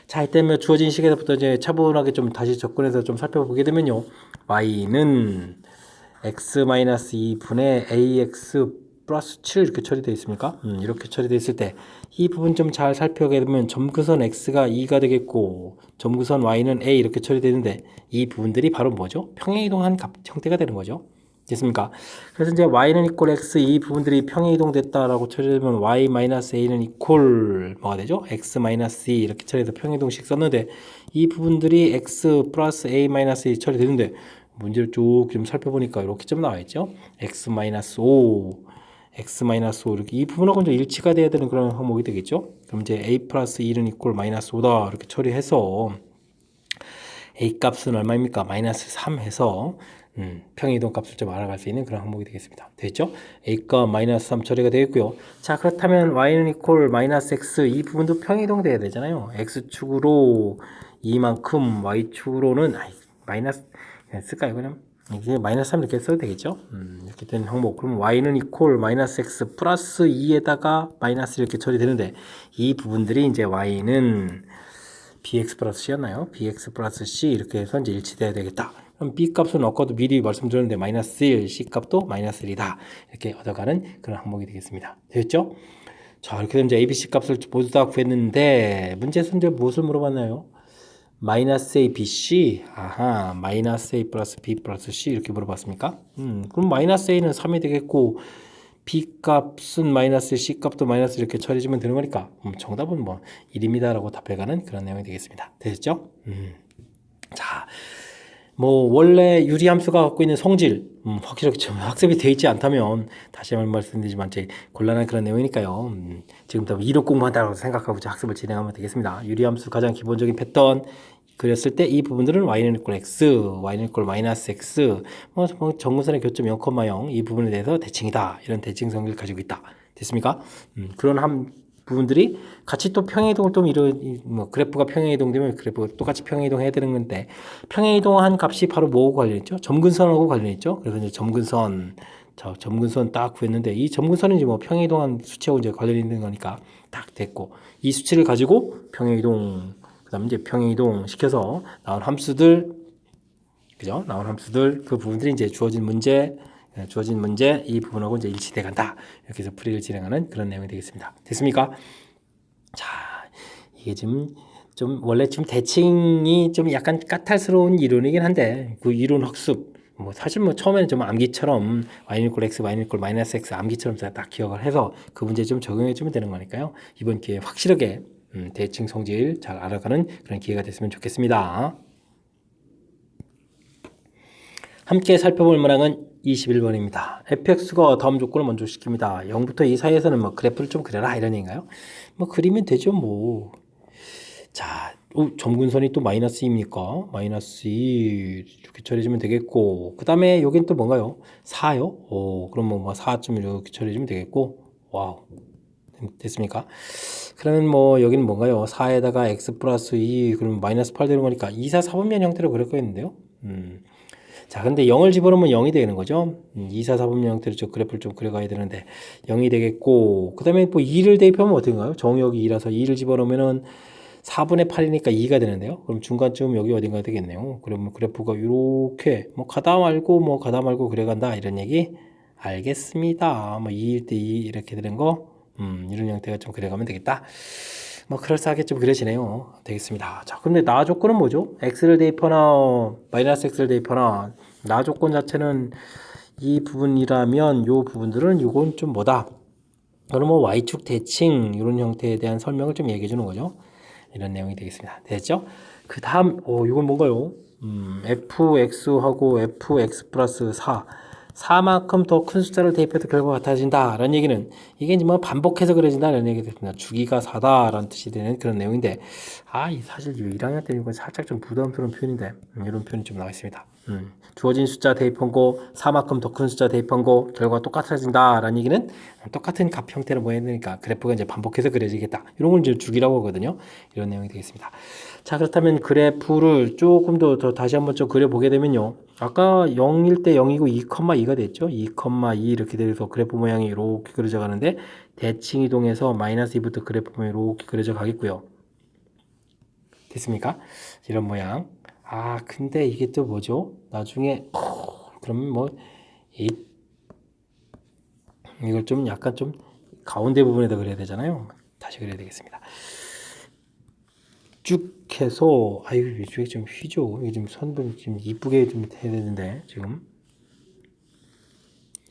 자, 이때 주어진 식에서부터 이제 차분하게 좀 다시 접근해서 좀 살펴보게 되면요. y는 x-2분의 ax 플러스 7 이렇게 처리되어 있습니까? 이렇게 처리되어 있을 때 이 부분 좀 잘 살펴보게 되면 점근선 x가 2가 되겠고 점근선 y는 a 이렇게 처리되는데, 이 부분들이 바로 뭐죠? 평행이동한 형태가 되는 거죠. 됐습니까? 그래서 이제 y는 이퀄 x, 이 부분들이 평행이동됐다라고 처리되면 y-a는 이퀄 뭐가 되죠? x-2 이렇게 처리해서 평행이동식 썼는데, 이 부분들이 x 플러스 a-2 처리되는데, 문제를 쭉 좀 살펴보니까 이렇게 좀 나와 있죠. x-5, x-5 이렇게 이 부분하고 좀 일치가 돼야 되는 그런 항목이 되겠죠. 그럼 이제 a 플러스 1은 이퀄 마이너스 5다 이렇게 처리해서 a 값은 얼마입니까? 마이너스 3 해서 평이동 값을 좀 알아갈 수 있는 그런 항목이 되겠습니다. 됐죠? a가 마이너스 3 처리가 되겠고요. 자, 그렇다면 y는 이퀄 마이너스 x, 이 부분도 평이동 돼야 되잖아요. x축으로 이만큼, y축으로는 마이너스 쓸까요? 그냥 이게 마이너스 3 이렇게 써도 되겠죠? 이렇게 된 항목. 그럼 y는 이퀄 마이너스 x 플러스 2에다가 마이너스 이렇게 처리되는데, 이 부분들이 이제 y는 bx 플러스 c였나요? bx 플러스 c 이렇게 해서 이제 일치돼야 되겠다. 그럼 b 값은 아까도 미리 말씀드렸는데 마이너스 1, c 값도 마이너스 1이다. 이렇게 얻어가는 그런 항목이 되겠습니다. 됐죠? 자, 이렇게 되면 이제 a, b, c 값을 모두 다 구했는데, 문제에서 이제 무엇을 물어봤나요? 마이너스 a, b, c. 아하, 마이너스 a 플러스 b 플러스 c 이렇게 물어봤습니까? 그럼 마이너스 a는 3이 되겠고, b 값은 마이너스, c 값도 마이너스 이렇게 처리해주면 되는 거니까, 정답은 1입니다 라고 답해가는 그런 내용이 되겠습니다. 되셨죠? 자, 원래 유리함수가 갖고 있는 성질, 확실하게 좀 학습이 되어 있지 않다면, 다시 한번 말씀드리지만, 제 곤란한 그런 내용이니까요. 지금부터 이론 공부한다고 생각하고 학습을 진행하면 되겠습니다. 유리함수 가장 기본적인 패턴, 그렸을 때 이 부분들은 y는 이퀄 x, y는 이퀄 마이너스 x, 정근선의 교점 0,0, 이 부분에 대해서 대칭이다. 이런 대칭 성질을 가지고 있다. 됐습니까? 그런 부분들이 같이 또 평행이동을 또 그래프가 평행이동되면 그래프가 똑같이 평행이동해야 되는 건데, 평행이동한 값이 바로 뭐하고 관련있죠? 점근선하고 관련있죠? 그래서 이제 점근선 딱 구했는데, 이 점근선은 이제 평행이동한 수치하고 이제 관련이 있는 거니까 딱 됐고, 이 수치를 가지고 평행이동, 그 다음에 이제 평행이동 시켜서 나온 함수들, 그죠? 나온 함수들, 그 부분들이 이제 주어진 문제, 이 부분하고 이제 일치돼 간다. 이렇게 해서 풀이를 진행하는 그런 내용이 되겠습니다. 됐습니까? 자, 이게 지금 원래 지금 대칭이 좀 약간 까탈스러운 이론이긴 한데, 그 이론 학습, 사실 처음에는 좀 암기처럼 y는 이퀄 x, y는 이퀄 마이너스 x 암기처럼 딱 기억을 해서 그 문제 좀 적용해 주면 되는 거니까요. 이번 기회에 확실하게 대칭 성질 잘 알아가는 그런 기회가 됐으면 좋겠습니다. 함께 살펴볼 문항은 21번입니다. fx가 다음 조건을 먼저 시킵니다. 0부터 2 사이에서는 그래프를 좀 그려라 이런 얘기인가요? 그리면 되죠 자, 점근선이 또 마이너스 2입니까? 마이너스 2 이렇게 처리해주면 되겠고, 그 다음에 여긴 또 뭔가요? 4요? 그럼 4쯤 이렇게 처리해주면 되겠고, 와우. 됐습니까? 그러면 여기는 뭔가요? 4에다가 x 플러스 2, 그러면 마이너스 8 되는 거니까 2, 4, 4분면 형태로 그릴 거였는데요. 자, 근데 0을 집어넣으면 0이 되는 거죠. 2, 4, 4분 형태로 저 그래프를 좀 그려가야 되는데 0이 되겠고, 그 다음에 뭐 2를 대입하면 어떤가요? 정역이 2라서 2를 집어넣으면은 4분의 8이니까 2가 되는데요. 그럼 중간쯤 여기 어딘가 되겠네요. 그러면 그래프가 이렇게 뭐 가다 말고 뭐 가다 말고 그려간다 이런 얘기 알겠습니다. 뭐 2일 때 2 이렇게 되는 거 이런 형태가 좀 그려가면 되겠다. 뭐 그럴싸하게 좀 그려지네요. 되겠습니다. 자, 근데 나 조건은 뭐죠? x를 대입하나 마이너스 x를 대입하나 나 조건 자체는 이 부분이라면 요 부분들은 요건 좀 뭐다. 그러면 y축 대칭 이런 형태에 대한 설명을 좀 얘기해 주는 거죠. 이런 내용이 되겠습니다. 됐죠? 그 다음, 이건 뭔가요? fx하고 fx 플러스 4. 4만큼 더 큰 숫자를 대입해도 결과가 같아진다. 라는 얘기는, 이게 이제 뭐 반복해서 그려진다. 라는 얘기가 됐습니다. 주기가 4다. 라는 뜻이 되는 그런 내용인데, 사실 1학년 때 이건 살짝 좀 부담스러운 표현인데, 이런 표현이 좀 나와 있습니다. 주어진 숫자 대입한 거, 4만큼 더 큰 숫자 대입한 거, 결과가 똑같아진다. 라는 얘기는 똑같은 값 형태로 뭐 해야 되니까 그래프가 이제 반복해서 그려지겠다. 이런 걸 이제 주기라고 하거든요. 이런 내용이 되겠습니다. 자, 그렇다면 그래프를 조금 더 다시 한번 좀 그려보게 되면요. 아까 0일 때 0이고 2,2가 됐죠. 2,2 이렇게 돼서 그래프 모양이 이렇게 그려져 가는데 대칭 이동해서 마이너스 2부터 그래프 모양이 이렇게 그려져 가겠고요. 됐습니까? 이런 모양. 근데 이게 또 뭐죠? 나중에 그러면 뭐 이걸 좀 약간 좀 가운데 부분에다 그려야 되잖아요. 다시 그려야 되겠습니다. 쭉 해서 이쪽에 좀 휘죠. 이게 좀 선분 좀 이쁘게 좀 해야 되는데 지금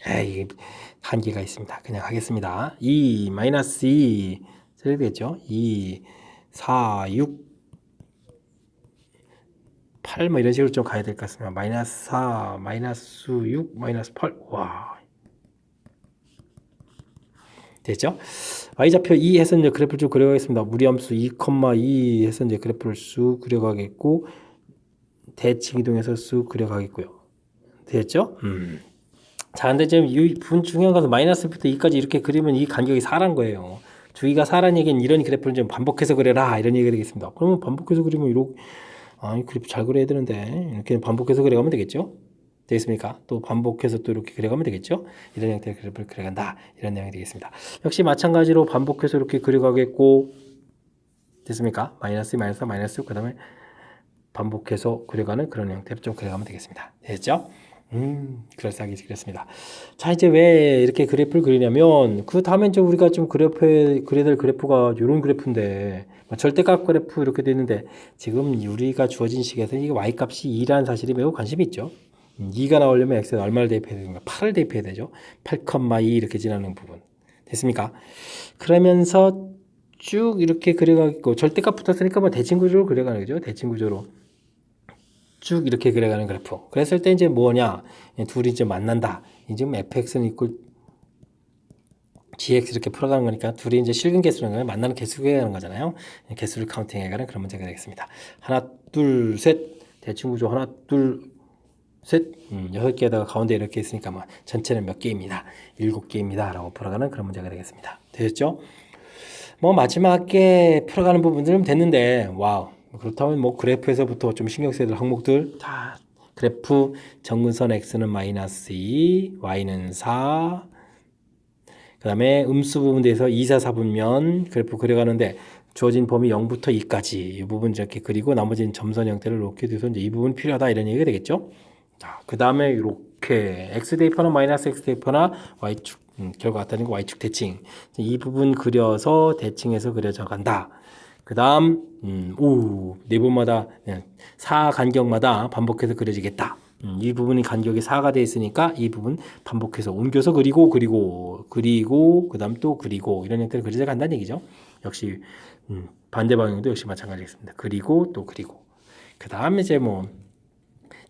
이게 한계가 있습니다. 그냥 하겠습니다. 2 마이너스 2 써야 되겠죠. 2 4 6 8 뭐 이런 식으로 좀 가야 될 것 같습니다. 마이너스 4 마이너스 6 마이너스 8 와 됐죠? y좌표 2 해서 이제 그래프를 쭉 그려가겠습니다. 무리함수 2,2 해서 이제 그래프를 쑥 그려가겠고 대칭 이동해서 쑥 그려가겠고요. 됐죠? 자, 근데 지금 이 부분 중요한 것은 마이너스부터 2까지 이렇게 그리면 이 간격이 4란 거예요. 주기가 4란 얘기는 이런 그래프를 좀 반복해서 그려라 이런 얘기가 되겠습니다. 그러면 반복해서 그리면 이렇게 이 그래프 잘 그려야 되는데 이렇게 반복해서 그려가면 되겠죠? 되겠습니까? 또 반복해서 또 이렇게 그려가면 되겠죠? 이런 형태의 그래프를 그려간다 이런 내용이 되겠습니다. 역시 마찬가지로 반복해서 이렇게 그려가겠고 됐습니까? 마이너스 마이너스 마이너스 그 다음에 반복해서 그려가는 그런 형태로 좀 그려가면 되겠습니다. 됐죠? 그럴싸하게 그렸습니다. 자, 이제 왜 이렇게 그래프를 그리냐면 그 다음에 이제 우리가 좀 그래프에 그려야 될 그래프가 이런 그래프인데 절대값 그래프 이렇게 돼 있는데 지금 우리가 주어진 식에서 이게 y값이 2라는 사실이 매우 관심이 있죠. 2가 나오려면 x에 얼마를 대입해야 되는가? 8을 대입해야 되죠. 8,2 이렇게 지나는 부분. 됐습니까? 그러면서 쭉 이렇게 그려가고 절대값 붙었으니까 뭐 대칭 구조로 그려가는 거죠. 대칭 구조로. 쭉 이렇게 그려가는 그래프. 그랬을 때 이제 뭐냐? 둘이 이제 만난다. 이제 fx는 이꼴 gx 이렇게 풀어가는 거니까 둘이 이제 실근 개수라는 거예요. 만나는 개수가 하는 거잖아요. 개수를 카운팅해가는 그런 문제가 되겠습니다. 하나, 둘, 셋. 대칭 구조 하나, 둘, 셋. 6개에다가 가운데 이렇게 있으니까 뭐 전체는 몇 개입니다. 7개입니다. 라고 풀어가는 그런 문제가 되겠습니다. 되셨죠? 뭐 마지막에 풀어가는 부분들은 됐는데 와우. 그렇다면 뭐 그래프에서부터 좀 신경 써야 될 항목들 다 그래프 정근선 x는 마이너스 2, y는 4. 그 다음에 음수 부분 대해서 2, 4, 4분면 그래프 그려가는데 주어진 범위 0부터 2까지 이 부분 이렇게 그리고 나머지는 점선 형태를 이렇게 돼서 이제 이 부분 필요하다 이런 얘기가 되겠죠. 자, 그 다음에 이렇게 x 대입하나 마이너스 x 대입하나 y축 결과 같다는 거 y축 대칭 이 부분 그려서 대칭해서 그려져 간다. 그 다음 네분마다 4 간격마다 반복해서 그려지겠다. 이 부분이 간격이 4가 되어 있으니까 이 부분 반복해서 옮겨서 그리고 그 다음 또 그리고 이런 형태로 그려져 간다는 얘기죠. 역시 반대 방향도 역시 마찬가지겠습니다. 그리고 또 그리고 그 다음에 이제 뭐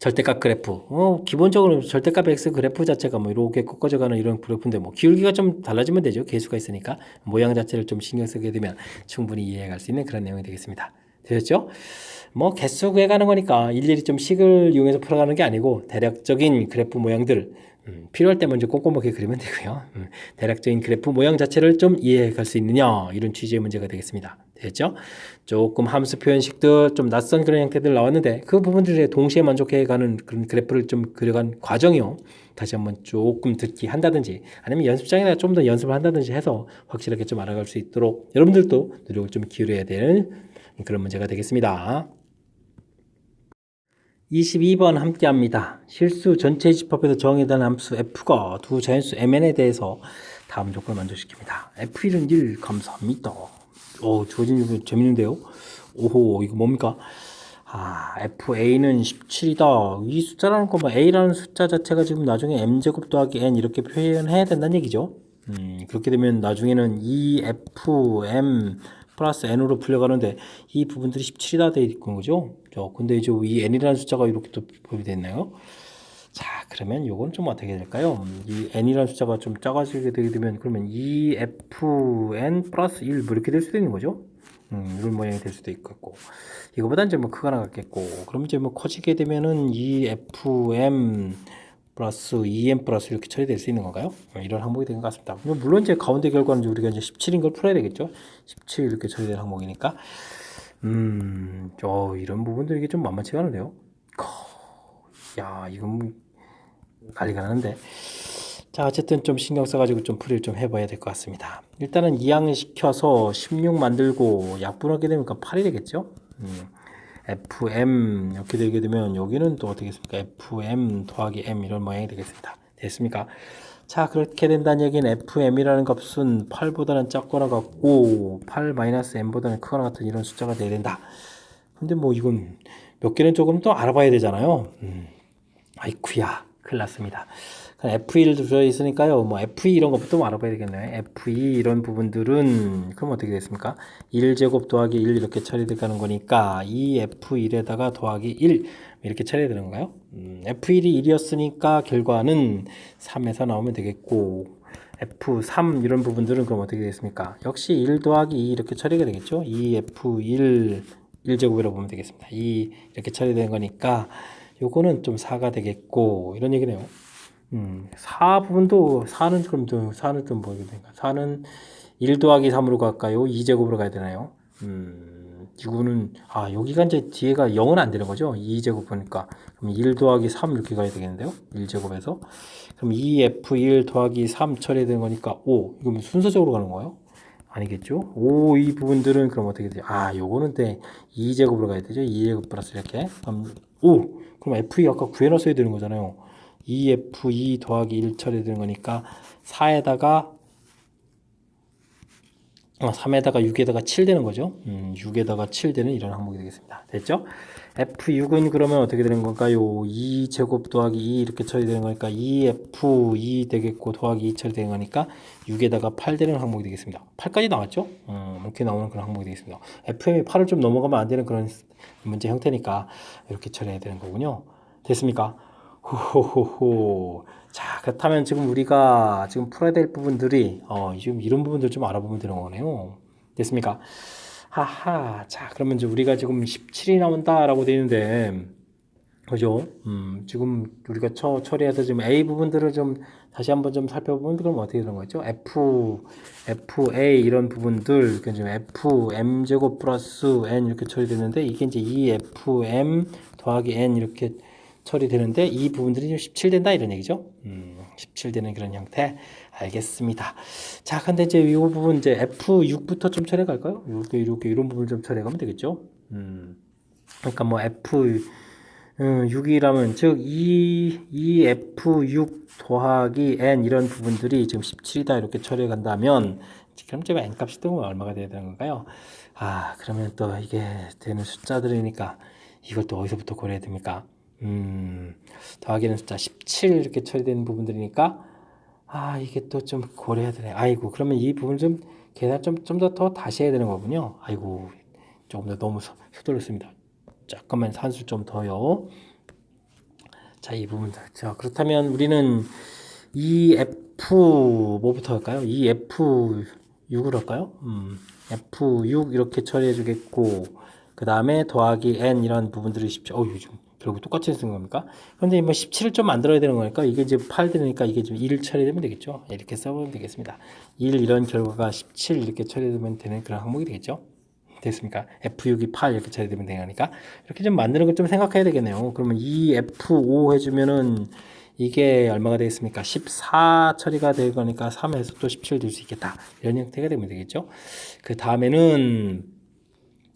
절대값 그래프. 기본적으로 절대값 x 그래프 자체가 뭐 이렇게 꺾어져 가는 이런 그래프인데 뭐 기울기가 좀 달라지면 되죠. 개수가 있으니까 모양 자체를 좀 신경 쓰게 되면 충분히 이해할 수 있는 그런 내용이 되겠습니다. 되셨죠? 뭐 개수 구해가는 거니까 일일이 좀 식을 이용해서 풀어가는 게 아니고 대략적인 그래프 모양들 필요할 때 먼저 꼼꼼하게 그리면 되고요. 대략적인 그래프 모양 자체를 좀 이해해 갈 수 있느냐 이런 취지의 문제가 되겠습니다. 됐죠? 조금 함수 표현식들 좀 낯선 그런 형태들 나왔는데 그 부분들에 동시에 만족해 가는 그런 그래프를 좀 그려간 과정이요. 다시 한번 조금 듣기 한다든지 아니면 연습장에다가 좀 더 연습을 한다든지 해서 확실하게 좀 알아갈 수 있도록 여러분들도 노력을 좀 기울여야 되는 그런 문제가 되겠습니다. 22번 함께 합니다. 실수 전체 집합에서 정의된 함수 f가 두 자연수 mn에 대해서 다음 조건을 만족시킵니다. f1은 1 감사합니다. 주어진 이거 재밌는데요. 오호, 이거 뭡니까? fa는 17이다. 이 숫자라는 거면 a라는 숫자 자체가 지금 나중에 m제곱 더하기 n 이렇게 표현해야 된다는 얘기죠. 그렇게 되면 나중에는 2fm 플러스 n으로 풀려가는데 이 부분들이 17이다 돼 있는 거죠. 근데 이제 이 n이라는 숫자가 이렇게 또 표현이 됐나요? 자, 그러면 요건 좀 어떻게 될까요? 이 n이라는 숫자가 좀 작아지게 되게 되면 그러면 2fn 플러스 1 뭐 이렇게 될 수도 있는 거죠. 이런 모양이 될 수도 있겠고 이거보다 이제 뭐 크거나 같겠고 그럼 이제 뭐 커지게 되면은 2fm 플러스 2m 플러스 이렇게 처리될 수 있는 건가요? 이런 항목이 되는 것 같습니다. 물론 이제 가운데 결과는 우리가 이제 17인 걸 풀어야 되겠죠. 17 이렇게 처리될 항목이니까. 이런 부분도 이게 좀 만만치가 않은데요. 야, 이건 난리가 나는데. 자, 어쨌든 좀 신경 써가지고 좀 풀이를 좀 해봐야 될 것 같습니다. 일단은 2항 시켜서 16 만들고 약분하게 되면 8이 되겠죠. fm 이렇게 되게 되면 여기는 또 어떻게 됐습니까? fm 더하기 m 이런 모양이 되겠습니다. 됐습니까? 자, 그렇게 된다는 얘기는 fm이라는 값은 8보다는 작거나 같고 8-m보다는 크거나 같은 이런 숫자가 돼야 된다. 근데 뭐 이건 몇 개는 조금 더 알아봐야 되잖아요. 아이쿠야, 큰일 났습니다. F1 들어있으니까요. 뭐 F2 이런 것부터 알아봐야 되겠네요. F2 이런 부분들은 그럼 어떻게 됐습니까? 1제곱 더하기 1 이렇게 처리되는 거니까 이 F1에다가 더하기 1 이렇게 처리되는 건가요? F1이 1이었으니까 결과는 3에서 나오면 되겠고 F3 이런 부분들은 그럼 어떻게 되겠습니까? 역시 1 더하기 2 이렇게 처리가 되겠죠? 2F1 1제곱이라고 보면 되겠습니다. 2 이렇게 처리되는 거니까 요거는 좀 4가 되겠고 이런 얘기네요. 4 부분도 4는 그럼 또 4는 좀 뭐게 되는가? 4는 1 더하기 3으로 갈까요? 2제곱으로 가야 되나요? 이거는 여기가 이제 뒤에가 0은 안 되는 거죠. 2제곱 보니까 그럼 1 더하기 3 이렇게 가야 되겠는데요. 1제곱에서 그럼 2f1 더하기 3 처리해야 되는 거니까 5 이거 순서적으로 가는 거예요? 아니겠죠? 5 이 부분들은 그럼 어떻게 되죠? 요거는 2제곱으로 가야 되죠. 2제곱 플러스 이렇게 그럼 5 그럼 f2 아까 구해놨어야 되는 거잖아요. 2f2 더하기 1 처리되는 거니까 4에다가 3에다가 6에다가 7 되는 거죠. 6에다가 7 되는 이런 항목이 되겠습니다. 됐죠? F6은 그러면 어떻게 되는 건가요? 2제곱 더하기 2 이렇게 처리되는 거니까 2F2 되겠고 더하기 2 처리되는 거니까 6에다가 8 되는 항목이 되겠습니다. 8까지 나왔죠? 이렇게 나오는 그런 항목이 되겠습니다. FM이 8을 좀 넘어가면 안 되는 그런 문제 형태니까 이렇게 처리해야 되는 거군요. 됐습니까? 호호호호. 자, 그렇다면 지금 우리가 지금 풀어야 될 부분들이 지금 이런 부분들 좀 알아보면 되는 거네요. 됐습니까? 하하. 자, 그러면 이제 우리가 지금 17이 나온다라고 되어 있는데, 그죠? 지금 우리가 처리해서 지금 A 부분들을 좀 다시 한번 좀 살펴보면 그럼 어떻게 되는 거죠? FA 이런 부분들, 지금 FM 제곱 플러스 N 이렇게 처리되는데, 이게 이제 2FM 더하기 N 이렇게 처리되는데, 이 부분들이 좀 17 된다 이런 얘기죠? 17 되는 그런 형태. 알겠습니다. 자, 근데 이제 이 부분 이제 F6부터 좀 처리해 갈까요? 이렇게 이런 부분 좀 처리해 가면 되겠죠? 그러니까 뭐 F6이라면 즉 이 F6 더하기 N 이런 부분들이 지금 17이다 이렇게 처리해 간다면 그럼 지금 N 값이 또 얼마가 돼야 되는 건가요? 그러면 또 이게 되는 숫자들이니까 이걸 또 어디서부터 고려해야 됩니까? 더하기는 숫자 17 이렇게 처리되는 부분들이니까 이게 또 좀 고려해야 되네. 아이고, 그러면 이 부분 좀 계산 좀 더 다시 해야 되는 거군요. 아이고, 조금 더 너무 서둘렀습니다. 잠깐만 산수 좀 더요. 자, 이 부분. 자, 그렇다면 우리는 이 F 뭐부터 할까요? 이 F6으로 할까요? F6 이렇게 처리해 주겠고 그 다음에 더하기 N 이런 부분들이 쉽죠. 요즘 결국 똑같이 쓰는 겁니까? 그런데 뭐 17을 좀 만들어야 되는 거니까 이게 이제 8 되니까 이게 좀 1 처리되면 되겠죠. 이렇게 써보면 되겠습니다. 1 이런 결과가 17 이렇게 처리되면 되는 그런 항목이 되겠죠. 됐습니까? F6이 8 이렇게 처리되면 되니까 이렇게 좀 만드는 걸 좀 생각해야 되겠네요. 그러면 이 F5 해주면은 이게 얼마가 되겠습니까? 14 처리가 될 거니까 3에서 또 17 될 수 있겠다. 이런 형태가 되면 되겠죠. 그 다음에는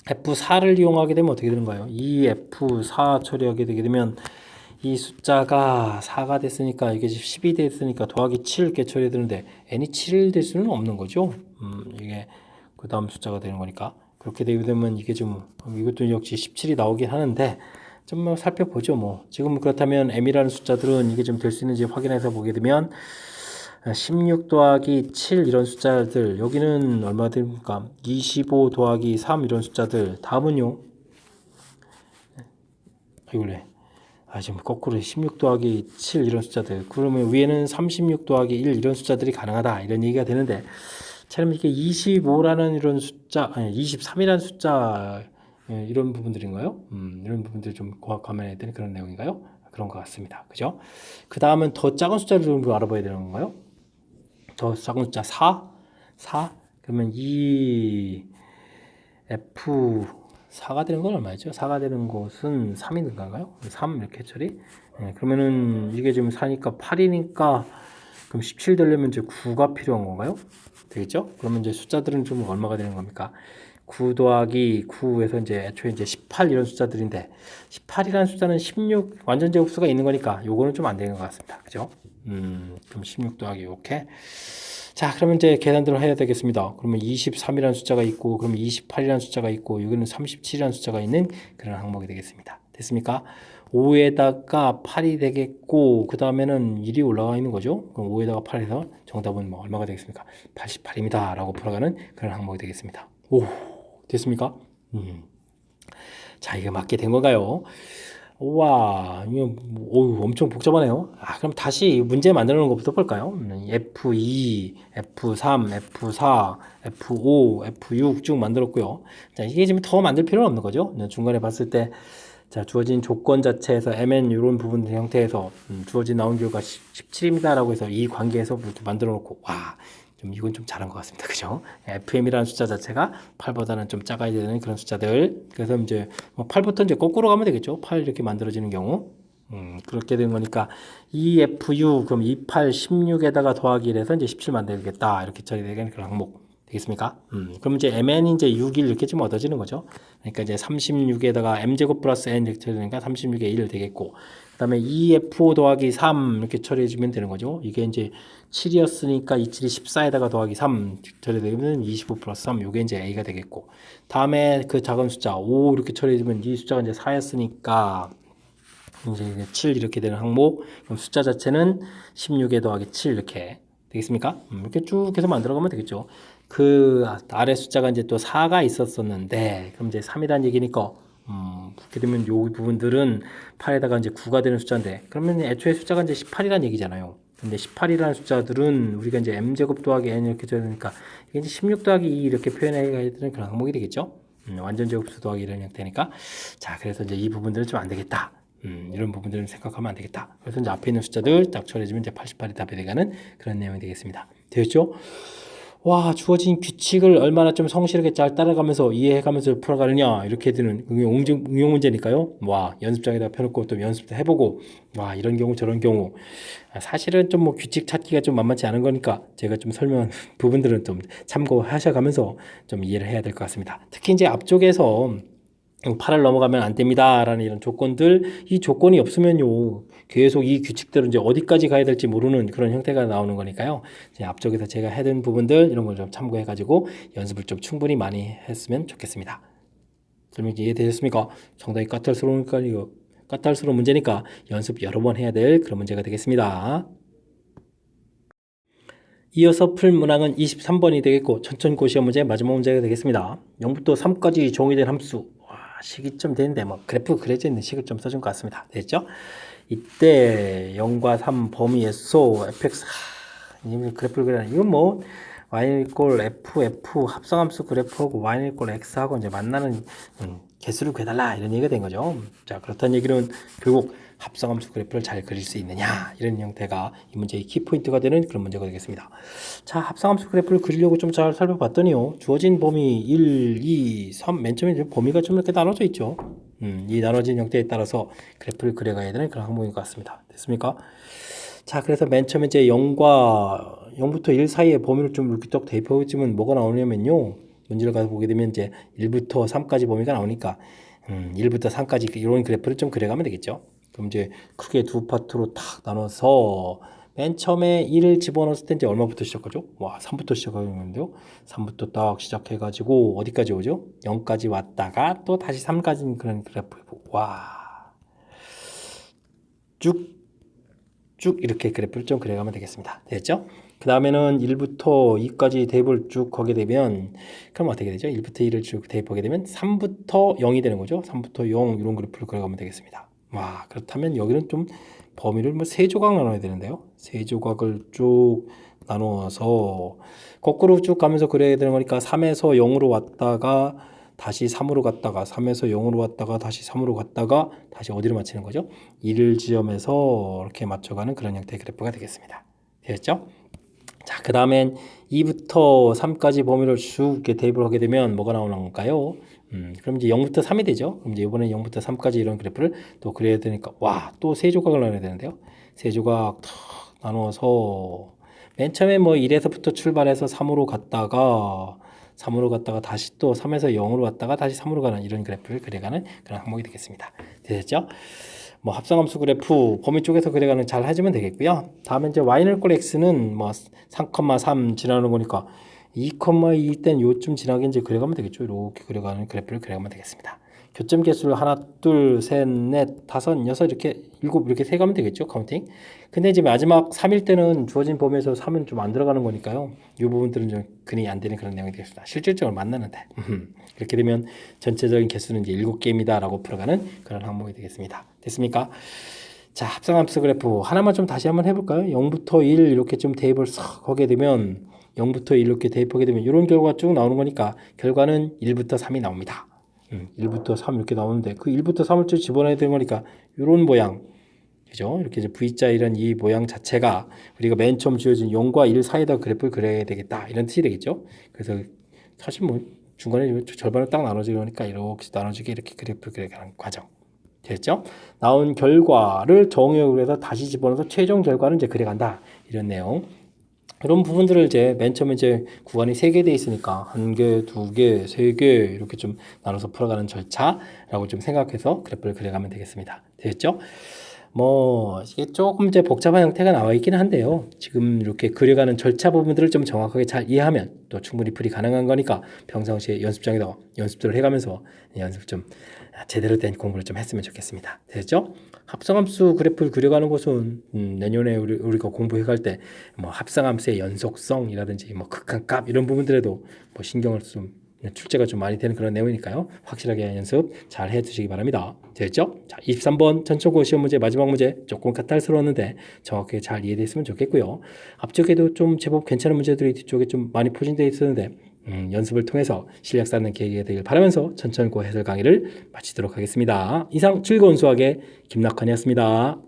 F4를 이용하게 되면 어떻게 되는가요? 이 F4 처리하게 되게 되면 이 숫자가 4가 됐으니까 이게 10이 됐으니까 더하기 7 이렇게 처리되는데 n이 7 될 수는 없는 거죠. 이게 그 다음 숫자가 되는 거니까 그렇게 되게 되면 이게 좀 이것도 역시 17이 나오긴 하는데 좀 뭐 살펴보죠. 뭐 지금 그렇다면 m이라는 숫자들은 이게 좀 될 수 있는지 확인해서 보게 되면 16 더하기 7 이런 숫자들 여기는 얼마 됩니까? 25 더하기 3 이런 숫자들 다음은요. 이걸래. 지금 거꾸로 16 더하기 7 이런 숫자들 그러면 위에는 36 더하기 1 이런 숫자들이 가능하다 이런 얘기가 되는데 처럼 이게 25라는 이런 숫자 아니 23이라는 숫자 이런 부분들인가요? 이런 부분들 좀 감안해야 되는 그런 내용인가요? 그런 것 같습니다. 그죠? 그 다음은 더 작은 숫자를 좀 알아봐야 되는 건가요? 더 작은 숫자 4 그러면 이 F4가 되는 건 얼마죠? 4가 되는 곳은 3인 건가요? 3 이렇게 처리 그러면은 이게 지금 4니까 8이니까 그럼 17 되려면 이제 9가 필요한 건가요? 되겠죠? 그러면 이제 숫자들은 좀 얼마가 되는 겁니까? 9 더하기 9에서 이제 애초에 이제 18 이런 숫자들인데 18이라는 숫자는 16 완전 제곱수가 있는 거니까 요거는 좀 안 되는 것 같습니다. 그죠? 그럼 16 더하기 이렇게 자, 그러면 이제 계산대로 해야 되겠습니다. 그러면 23이라는 숫자가 있고, 그러면 28이라는 숫자가 있고, 여기는 37이라는 숫자가 있는 그런 항목이 되겠습니다. 됐습니까? 5에다가 8이 되겠고, 그 다음에는 1이 올라가 있는 거죠. 그럼 5에다가 8에서 정답은 뭐 얼마가 되겠습니까? 88입니다. 라고 풀어가는 그런 항목이 되겠습니다. 오, 됐습니까? 자, 이게 맞게 된 건가요? 우와, 이거 엄청 복잡하네요. 그럼 다시 문제 만드는 것부터 볼까요? F2, F3, F4, F5, F6 쭉 만들었고요. 자, 이게 지금 더 만들 필요는 없는 거죠. 중간에 봤을 때, 자, 주어진 조건 자체에서 MN 이런 부분 형태에서 주어진 나온 결과 17입니다라고 해서 이 관계에서 이렇게 만들어 놓고, 와, 이건 좀 잘한 것 같습니다. 그죠? FM이라는 숫자 자체가 8보다는 좀 작아야 되는 그런 숫자들. 그래서 이제 8부터 이제 거꾸로 가면 되겠죠. 8 이렇게 만들어지는 경우. 그렇게 된 거니까 EFU 그럼 28, 16에다가 더하기 1해서 이제 17 만들겠다. 이렇게 처리되는 그런 항목. 되겠습니까? 그럼 이제 MN이 이제 6, 1 이렇게 좀 얻어지는 거죠. 그러니까 이제 36에다가 M제곱 플러스 N 이렇게 되니까 36에 1 되겠고, 그 다음에 EF5 더하기 3 이렇게 처리해주면 되는 거죠. 이게 이제 7이었으니까 27이 14에다가 더하기 3 처리되면 25 플러스 3 요게 이제 A가 되겠고, 다음에 그 작은 숫자 5 이렇게 처리해주면 이 숫자가 이제 4였으니까 이제 7 이렇게 되는 항목. 그럼 숫자 자체는 16에 더하기 7 이렇게 되겠습니까? 이렇게 쭉 해서 만들어가면 되겠죠. 그 아래 숫자가 이제 또 4가 있었었는데, 그럼 이제 3이라는 얘기니까, 그렇게 되면 요 부분들은 8에다가 이제 9가 되는 숫자인데, 그러면 애초에 숫자가 이제 18이라는 얘기잖아요. 근데 18이라는 숫자들은 우리가 이제 m제곱 더하기 n 이렇게 되니까, 이게 이제 16 더하기 2 이렇게 표현해야 되는 그런 항목이 되겠죠. 완전 제곱수 더하기 이런 형태니까. 자, 그래서 이제 이 부분들은 좀 안 되겠다. 이런 부분들은 생각하면 안 되겠다. 그래서 이제 앞에 있는 숫자들 딱 처리해주면 이제 88이 답이 돼가는 그런 내용이 되겠습니다. 되었죠? 와, 주어진 규칙을 얼마나 좀 성실하게 잘 따라가면서 이해해가면서 풀어가느냐 이렇게 되는 응용 문제니까요. 와, 연습장에다 펴놓고 또 연습도 해보고, 와, 이런 경우 저런 경우 사실은 좀 뭐 규칙 찾기가 좀 만만치 않은 거니까 제가 좀 설명한 부분들은 좀 참고하셔가면서 좀 이해를 해야 될 것 같습니다. 특히 이제 앞쪽에서 8을 넘어가면 안 됩니다 라는 이런 조건들, 이 조건이 없으면요 계속 이 규칙들은 이제 어디까지 가야 될지 모르는 그런 형태가 나오는 거니까요. 이제 앞쪽에서 제가 해둔 부분들 이런 걸 좀 참고해 가지고 연습을 좀 충분히 많이 했으면 좋겠습니다. 설명 이해되셨습니까? 상당히 까탈스러운 문제니까 연습 여러 번 해야 될 그런 문제가 되겠습니다. 이어서 풀 문항은 23번이 되겠고 천천고 시험 문제 마지막 문제가 되겠습니다. 0부터 3까지 정의된 함수, 식이 좀 되는데 뭐 그래프 그려져 있는 식을 좀 써준 것 같습니다. 됐죠? 이때 0과 3 범위에서 fx 그래프를 그리는 이건 뭐 y 이꼴 f 합성함수 그래프하고 y 이꼴 x하고 이제 만나는 개수를 구해달라 이런 얘기가 된 거죠. 자, 그렇다는 얘기는 결국 합성함수 그래프를 잘 그릴 수 있느냐 이런 형태가 이 문제의 키포인트가 되는 그런 문제가 되겠습니다. 자, 합성함수 그래프를 그리려고 좀 잘 살펴봤더니요. 주어진 범위 1, 2, 3 맨 처음에 범위가 좀 이렇게 나눠져 있죠. 이 나눠진 형태에 따라서 그래프를 그려가야 되는 그런 항목인 것 같습니다. 됐습니까? 자, 그래서 맨 처음에 이제 0부터 1 사이의 범위를 좀 이렇게 딱 대입해보면 뭐가 나오냐면요. 문제를 가서 보게 되면 이제 1부터 3까지 범위가 나오니까 1부터 3까지 이런 그래프를 좀 그려가면 되겠죠. 그럼 이제 크게 두 파트로 탁 나눠서 맨 처음에 1을 집어넣었을 때 이제 얼마부터 시작하죠? 와, 3부터 시작하는데요. 3부터 딱 시작해가지고 어디까지 오죠? 0까지 왔다가 또 다시 3까지 그런 그래프. 와, 쭉 이렇게 그래프를 좀 그려가면 되겠습니다. 됐죠? 그 다음에는 1부터 2까지 대입을 쭉 하게 되면 그럼 어떻게 되죠? 1부터 2를 쭉 대입하게 되면 3부터 0이 되는 거죠. 3부터 0 이런 그래프를 그려가면 되겠습니다. 와, 그렇다면 여기는 좀 범위를 뭐 세 조각 나눠야 되는데요. 세 조각을 쭉 나누어서 거꾸로 쭉 가면서 그려야 되는 거니까 3에서 0으로 왔다가 다시 3으로 갔다가 3에서 0으로 왔다가 다시 3으로 갔다가 다시 어디로 맞추는 거죠? 1 지점에서 이렇게 맞춰가는 그런 형태의 그래프가 되겠습니다. 되었죠? 자, 그 다음엔 2부터 3까지 범위를 쭉 이렇게 대입을 하게 되면 뭐가 나오는 건가요? 그럼 이제 0부터 3이 되죠. 그럼 이제 이번에 0부터 3까지 이런 그래프를 또 그려야 되니까 와, 또 세 조각을 나눠야 되는데요. 세 조각 탁 나누어서 맨 처음에 뭐 1에서부터 출발해서 3으로 갔다가 다시 또 3에서 0으로 왔다가 다시 3으로 가는 이런 그래프를 그려가는 그런 항목이 되겠습니다. 됐죠? 뭐 합성함수 그래프 범위 쪽에서 그려가는 잘 해주면 되겠고요. 다음에 이제 y는 꼴 x는 뭐 3,3 지나는 거니까 2,2 땐 요쯤 지나게 이제 그려가면 되겠죠. 이렇게 그려가는 그래프를 그려가면 되겠습니다. 교점 개수를 하나, 둘, 셋, 넷, 다섯, 여섯 이렇게 일곱 이렇게 세 가면 되겠죠. 카운팅. 근데 이제 마지막 3일 때는 주어진 범위에서 3은 좀 안 들어가는 거니까요. 이 부분들은 좀 근이 안 되는 그런 내용이 되겠습니다. 실질적으로 만나는데 이렇게 되면 전체적인 개수는 이제 7개입니다 라고 풀어가는 그런 항목이 되겠습니다. 됐습니까? 자, 합성함수 그래프 하나만 좀 다시 한번 해볼까요? 0부터 1 이렇게 좀 대입을 싹 하게 되면 0부터 1 이렇게 대입하게 되면 이런 결과가 쭉 나오는 거니까 결과는 1부터 3이 나옵니다. 1부터 3 이렇게 나오는데 그 1부터 3을 쭉 집어넣어야 되는 거니까 이런 모양, 그죠? 이렇게 이제 V자 이런 이 모양 자체가 우리가 맨 처음 지어진 0과 1 사이에다 그래프를 그려야 되겠다 이런 뜻이 되겠죠. 그래서 사실 뭐 중간에 절반을 딱 나눠지니까 이렇게 나눠지게 이렇게 그래프를 그려가는 과정. 됐죠? 나온 결과를 정의역으로 해서 다시 집어넣어서 최종 결과를 이제 그려간다 이런 내용. 이런 부분들을 이제 맨 처음에 이제 구간이 3개 돼 있으니까 1개, 2개, 3개 이렇게 좀 나눠서 풀어가는 절차라고 좀 생각해서 그래프를 그려가면 되겠습니다. 됐죠? 뭐 이게 조금 이제 복잡한 형태가 나와 있기는 한데요. 지금 이렇게 그려가는 절차 부분들을 좀 정확하게 잘 이해하면 또 충분히 풀이 가능한 거니까 평상시에 연습장에서 연습들을 해가면서 연습 좀 제대로 된 공부를 좀 했으면 좋겠습니다. 됐죠? 합성함수 그래프를 그려가는 것은 내년에 우리가 공부해갈 때 뭐 합성함수의 연속성이라든지 뭐 극한값 이런 부분들에도 뭐 신경을 좀 출제가 좀 많이 되는 그런 내용이니까요. 확실하게 연습 잘 해두시기 바랍니다. 됐죠? 자, 23번 전초고 시험 문제 마지막 문제 조금 까탈스러웠는데 정확하게 잘 이해됐으면 좋겠고요. 앞쪽에도 좀 제법 괜찮은 문제들이 뒤쪽에 좀 많이 포진되어 있었는데 연습을 통해서 실력 쌓는 계기가 되길 바라면서 전천고 해설 강의를 마치도록 하겠습니다. 이상 즐거운 수학의 김낙환이었습니다.